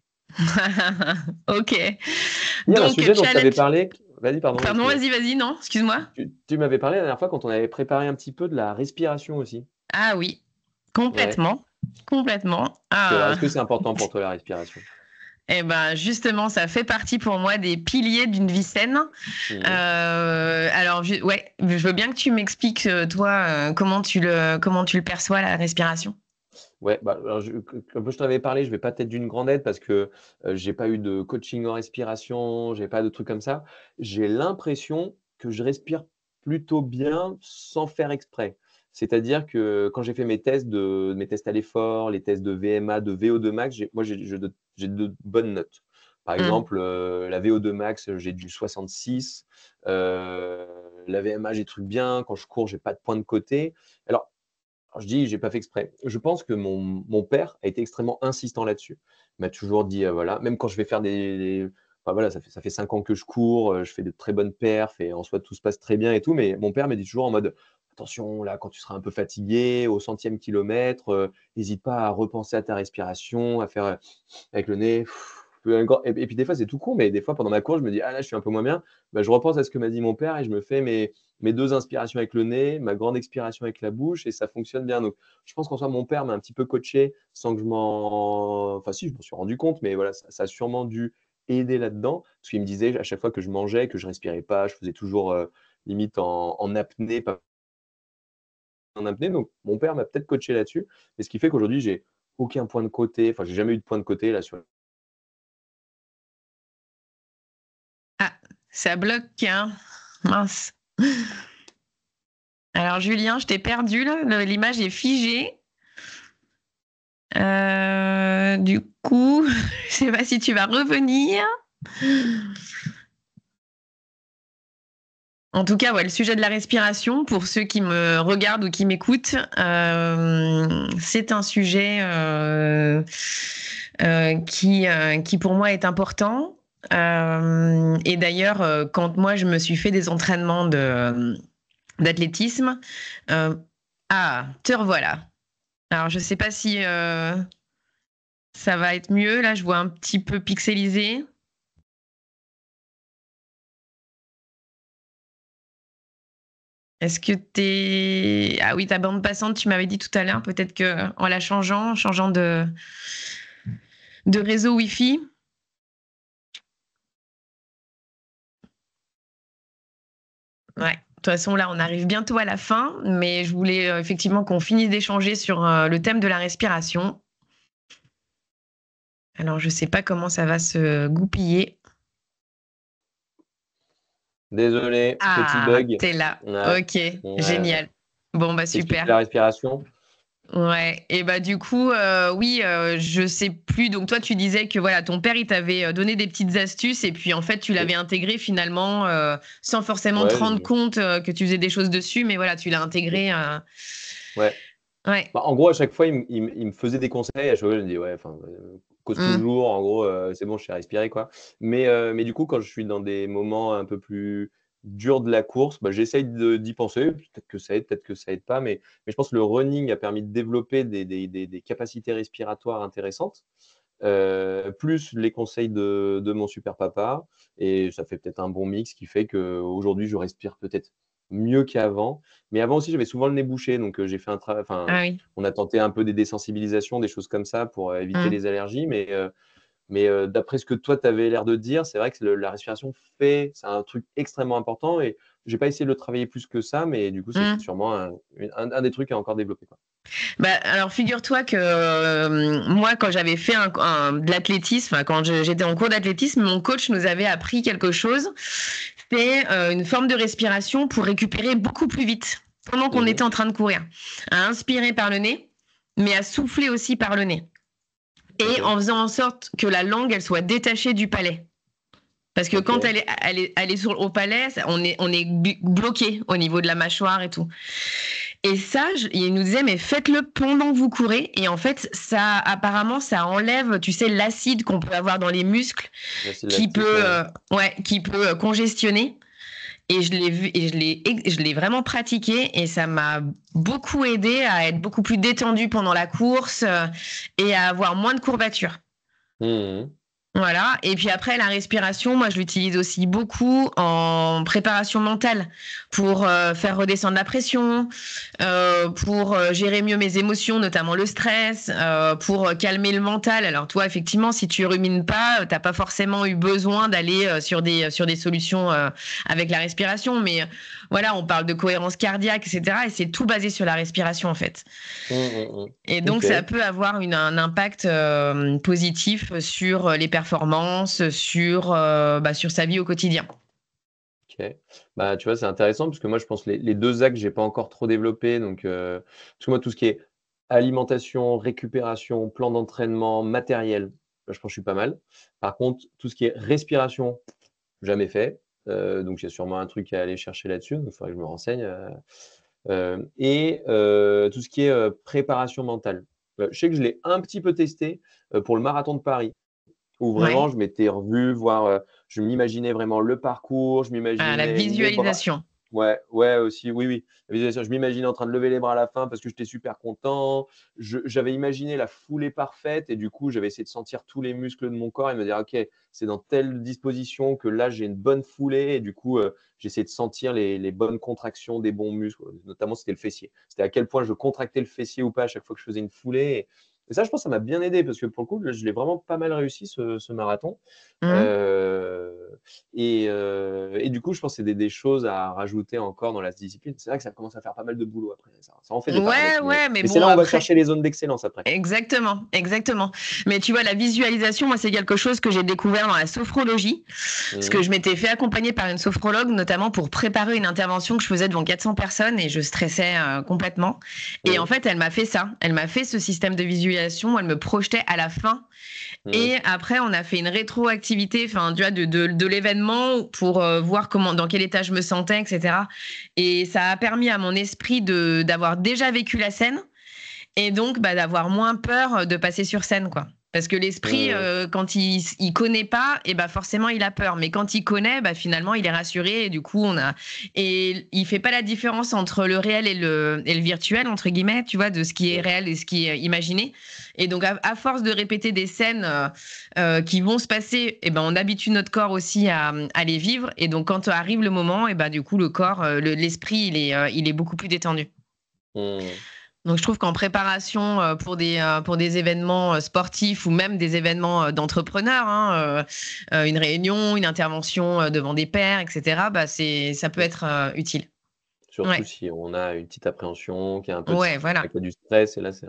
Speaker 3: OK.
Speaker 2: Il y a un
Speaker 3: Donc
Speaker 2: sujet dont tu avais
Speaker 3: challenge
Speaker 2: parlé vas-y, pardon,
Speaker 3: pardon,
Speaker 2: excuse-moi.
Speaker 3: vas-y, vas-y, non, excuse-moi?
Speaker 2: Tu m'avais parlé la dernière fois quand on avait préparé un petit peu de la respiration aussi.
Speaker 3: Ah oui,
Speaker 2: Ouais.
Speaker 3: complètement, complètement.
Speaker 2: Est-ce que c'est important pour toi la respiration?
Speaker 3: Et ben, justement, ça fait partie pour moi des piliers d'une vie saine.
Speaker 2: Mmh.
Speaker 3: Alors ouais, je veux bien que tu m'expliques, toi, comment tu le perçois la respiration?
Speaker 2: Ouais, alors comme je t'en avais parlé, je vais pas être d'une grande aide parce que, j'ai pas eu de coaching en respiration, j'ai pas de trucs comme ça. J'ai l'impression que je respire plutôt bien sans faire exprès. C'est-à-dire que quand j'ai fait mes tests à l'effort, les tests de VMA, de VO2 max, j'ai de bonnes notes. Par
Speaker 3: Mmh.
Speaker 2: exemple, la VO2 max, j'ai du 66, la VMA, j'ai truc bien. Quand je cours, j'ai pas de points de côté. Alors je dis: «J'ai pas fait exprès». Je pense que mon père a été extrêmement insistant là-dessus. Il m'a toujours dit, voilà, même quand je vais faire enfin voilà, ça fait 5 ans que je cours, je fais de très bonnes perfs et en soi tout se passe très bien et tout, mais mon père me dit toujours en mode: «Attention là, quand tu seras un peu fatigué, au 100e kilomètre, hésite pas à repenser à ta respiration, à faire, avec le nez, et puis des fois c'est tout con, mais des fois pendant ma course, je me dis: «Ah là, je suis un peu moins bien». Je repense à ce que m'a dit mon père et je me fais mes 2 inspirations avec le nez, ma grande expiration avec la bouche et ça fonctionne bien. Donc je pense qu'en soi, mon père m'a un petit peu coaché sans que enfin si, je m'en suis rendu compte, mais voilà, ça a sûrement dû aider là-dedans. Parce qu'il me disait à chaque fois que je mangeais, que je respirais pas, je faisais toujours, limite en apnée, pas en apnée. Donc mon père m'a peut-être coaché là-dessus et ce qui fait qu'aujourd'hui j'ai aucun point de côté. Enfin, j'ai jamais eu de point de côté là sur.
Speaker 3: Ah, ça bloque, hein. Mince. Alors, Julien, je t'ai perdu, là. L'image est figée. Du coup, je sais pas si tu vas revenir. En tout cas, ouais, le sujet de la respiration, pour ceux qui me regardent ou qui m'écoutent, c'est un sujet qui pour moi est important. Et d'ailleurs, quand moi je me suis fait des entraînements d'athlétisme, te revoilà. Alors je sais pas si ça va être mieux. Là, je vois un petit peu pixelisé. Est-ce que t'es... Ah oui, ta bande passante, tu m'avais dit tout à l'heure, peut-être qu'en la changeant de réseau Wi-Fi. Ouais. De toute façon, là, on arrive bientôt à la fin, mais je voulais effectivement qu'on finisse d'échanger sur le thème de la respiration. Alors, je ne sais pas comment ça va se goupiller.
Speaker 2: Désolé, petit bug.
Speaker 3: T'es là.
Speaker 2: Ouais,
Speaker 3: Ok,
Speaker 2: ouais.
Speaker 3: génial. Bon, bah
Speaker 2: T'expliques
Speaker 3: super.
Speaker 2: la respiration.
Speaker 3: Ouais, et bah du coup, oui, je sais plus. Donc toi, tu disais que voilà, ton père, il t'avait donné des petites astuces et puis en fait, tu l'avais intégré finalement sans forcément te
Speaker 2: Ouais,
Speaker 3: rendre compte que tu faisais des choses dessus, mais voilà, tu l'as intégré.
Speaker 2: ouais.
Speaker 3: Ouais.
Speaker 2: Bah, en gros, à chaque fois, il me faisait des conseils. À chaque fois, je me dis, ouais, enfin, cause toujours. En gros, c'est bon, je sais respirer, quoi. Mais du coup, quand je suis dans des moments un peu plus durs de la course, bah, j'essaye d'y penser. Peut-être que ça aide, peut-être que ça aide pas. Mais je pense que le running a permis de développer des capacités respiratoires intéressantes. Plus les conseils de mon super papa. Et ça fait peut-être un bon mix qui fait qu'aujourd'hui, je respire peut-être mieux qu'avant. Mais avant aussi, j'avais souvent le nez bouché. Donc, j'ai fait un travail. Enfin,
Speaker 3: Ah oui.
Speaker 2: on a tenté un peu des désensibilisations, des choses comme ça pour éviter les allergies. Mais d'après ce que toi, tu avais l'air de dire, c'est vrai que la respiration c'est un truc extrêmement important. Et je n'ai pas essayé de le travailler plus que ça. Mais du coup, c'est sûrement un des trucs à encore développer, quoi.
Speaker 3: Bah, alors, figure-toi que moi, quand j'avais fait de l'athlétisme, quand j'étais en cours d'athlétisme, mon coach nous avait appris quelque chose. C'est une forme de respiration pour récupérer beaucoup plus vite pendant qu'on était en train de courir. À inspirer par le nez, mais à souffler aussi par le nez. Et en faisant en sorte que la langue, elle soit détachée du palais. Parce que quand elle est au palais, on est bloqué au niveau de la mâchoire et tout. Et ça, il nous disait, mais faites-le pendant que vous courez. Et en fait, ça, apparemment, ça enlève, tu sais, l'acide qu'on peut avoir dans les muscles, qui peut congestionner. Et je l'ai vu, et je l'ai vraiment pratiqué, et ça m'a beaucoup aidé à être beaucoup plus détendu pendant la course et à avoir moins de courbatures. Voilà. Et puis après, la respiration, moi, je l'utilise aussi beaucoup en préparation mentale pour faire redescendre la pression, pour gérer mieux mes émotions, notamment le stress, pour calmer le mental. Alors toi, effectivement, si tu rumines pas, t'as pas forcément eu besoin d'aller sur des solutions avec la respiration. Mais voilà, on parle de cohérence cardiaque, etc. Et c'est tout basé sur la respiration, en fait. Et donc, ça peut avoir un impact positif sur les performances, sur sa vie au quotidien.
Speaker 2: Ok. Bah, tu vois, c'est intéressant parce que moi, je pense que les deux axes, je n'ai pas encore trop développé. Donc, parce que moi, tout ce qui est alimentation, récupération, plan d'entraînement, matériel, je pense que je suis pas mal. Par contre, tout ce qui est respiration, jamais fait. Donc, il y a sûrement un truc à aller chercher là-dessus. Donc, il faudrait que je me renseigne. Et tout ce qui est préparation mentale. Je sais que je l'ai un petit peu testé pour le marathon de Paris, où vraiment je m'étais revu, je m'imaginais vraiment le parcours, je
Speaker 3: La
Speaker 2: m'imaginais mes bras.
Speaker 3: visualisation.
Speaker 2: Ouais, aussi, oui. La visualisation, je m'imaginais en train de lever les bras à la fin parce que j'étais super content. J'avais imaginé la foulée parfaite et du coup, j'avais essayé de sentir tous les muscles de mon corps et me dire, OK, c'est dans telle disposition que là, j'ai une bonne foulée. Et du coup, j'ai essayé de sentir les bonnes contractions des bons muscles. Notamment, c'était le fessier. C'était à quel point je contractais le fessier ou pas à chaque fois que je faisais une foulée. Et ça, je pense que ça m'a bien aidé parce que pour le coup, je l'ai vraiment pas mal réussi ce marathon. Et du coup, je pense que c'est des choses à rajouter encore dans la discipline. C'est vrai que ça commence à faire pas mal de boulot après. Ça en fait des paramètres.
Speaker 3: Mais
Speaker 2: Et
Speaker 3: bon,
Speaker 2: c'est là où on va
Speaker 3: après...
Speaker 2: chercher les zones d'excellence après.
Speaker 3: Exactement. Mais tu vois, la visualisation, moi, c'est quelque chose que j'ai découvert dans la sophrologie, parce que je m'étais fait accompagner par une sophrologue, notamment pour préparer une intervention que je faisais devant 400 personnes et je stressais complètement. Et en fait, elle m'a fait ça. Elle m'a fait ce système de visualisation. Elle me projetait à la fin. Et après, on a fait une rétroactivité, enfin, tu vois, de l'événement pour voir dans quel état je me sentais, etc. Et ça a permis à mon esprit d'avoir déjà vécu la scène et donc d'avoir moins peur de passer sur scène, quoi. Parce que l'esprit, quand il connaît pas, et forcément il a peur. Mais quand il connaît, finalement il est rassuré et du coup il fait pas la différence entre le réel et le virtuel, entre guillemets, tu vois, de ce qui est réel et ce qui est imaginé. Et donc à force de répéter des scènes qui vont se passer, on habitue notre corps aussi à les vivre. Et donc quand arrive le moment, du coup le corps, l'esprit, il est beaucoup plus détendu. Donc, je trouve qu'en préparation pour des événements sportifs ou même des événements d'entrepreneurs, une réunion, une intervention devant des pairs, etc., ça peut être utile.
Speaker 2: Surtout si on a une petite appréhension, qu'il y a un peu de du stress, et là, c'est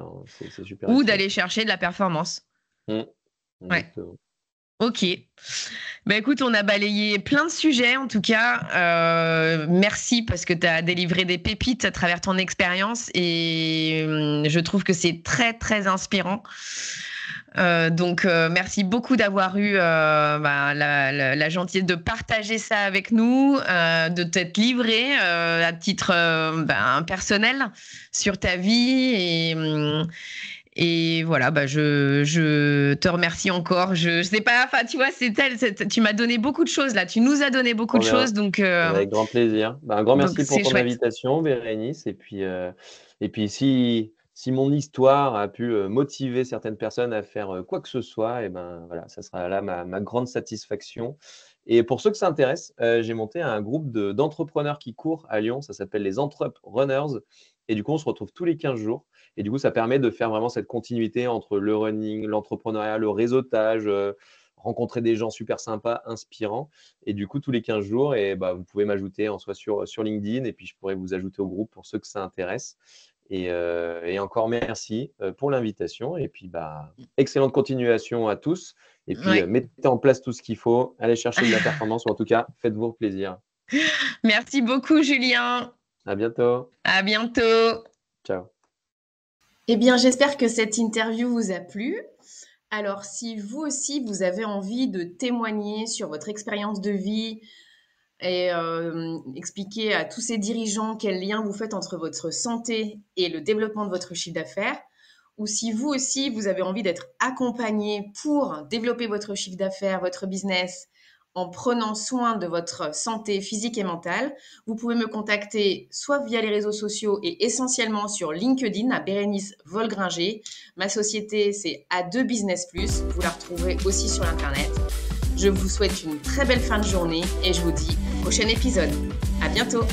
Speaker 2: super
Speaker 3: Ou
Speaker 2: utile.
Speaker 3: d'aller chercher de la performance.
Speaker 2: Exactement.
Speaker 3: Ok. Écoute, on a balayé plein de sujets en tout cas. Merci parce que tu as délivré des pépites à travers ton expérience et je trouve que c'est très, très inspirant. Donc, merci beaucoup d'avoir eu la gentillesse de partager ça avec nous, de t'être livré à titre personnel sur ta vie et voilà, je te remercie encore. Je sais pas, enfin, tu vois, tu m'as donné beaucoup de choses là. Tu nous as donné beaucoup de choses, donc
Speaker 2: avec grand plaisir. Un grand merci pour ton invitation, Bérénice. Et puis si mon histoire a pu motiver certaines personnes à faire quoi que ce soit, voilà, ça sera là ma grande satisfaction. Et pour ceux que ça intéresse, j'ai monté un groupe d'entrepreneurs qui courent à Lyon. Ça s'appelle les Entrepreneurs. Et du coup, on se retrouve tous les 15 jours. Et du coup, ça permet de faire vraiment cette continuité entre le running, l'entrepreneuriat, le réseautage, rencontrer des gens super sympas, inspirants. Et du coup, tous les 15 jours, vous pouvez m'ajouter en soit sur LinkedIn et puis je pourrais vous ajouter au groupe pour ceux que ça intéresse. Et encore merci pour l'invitation. Et puis, excellente continuation à tous. Et puis, mettez en place tout ce qu'il faut. Allez chercher de la performance ou en tout cas, faites-vous plaisir.
Speaker 3: Merci beaucoup, Julien.
Speaker 2: À bientôt.
Speaker 3: À bientôt.
Speaker 2: Ciao.
Speaker 1: Eh bien, j'espère que cette interview vous a plu. Alors, si vous aussi, vous avez envie de témoigner sur votre expérience de vie et expliquer à tous ces dirigeants quel lien vous faites entre votre santé et le développement de votre chiffre d'affaires, ou si vous aussi, vous avez envie d'être accompagné pour développer votre chiffre d'affaires, votre business, en prenant soin de votre santé physique et mentale, vous pouvez me contacter soit via les réseaux sociaux et essentiellement sur LinkedIn à Bérénice Volgringer. Ma société, c'est A2 Business Plus. Vous la retrouverez aussi sur l'Internet. Je vous souhaite une très belle fin de journée et je vous dis au prochain épisode. À bientôt.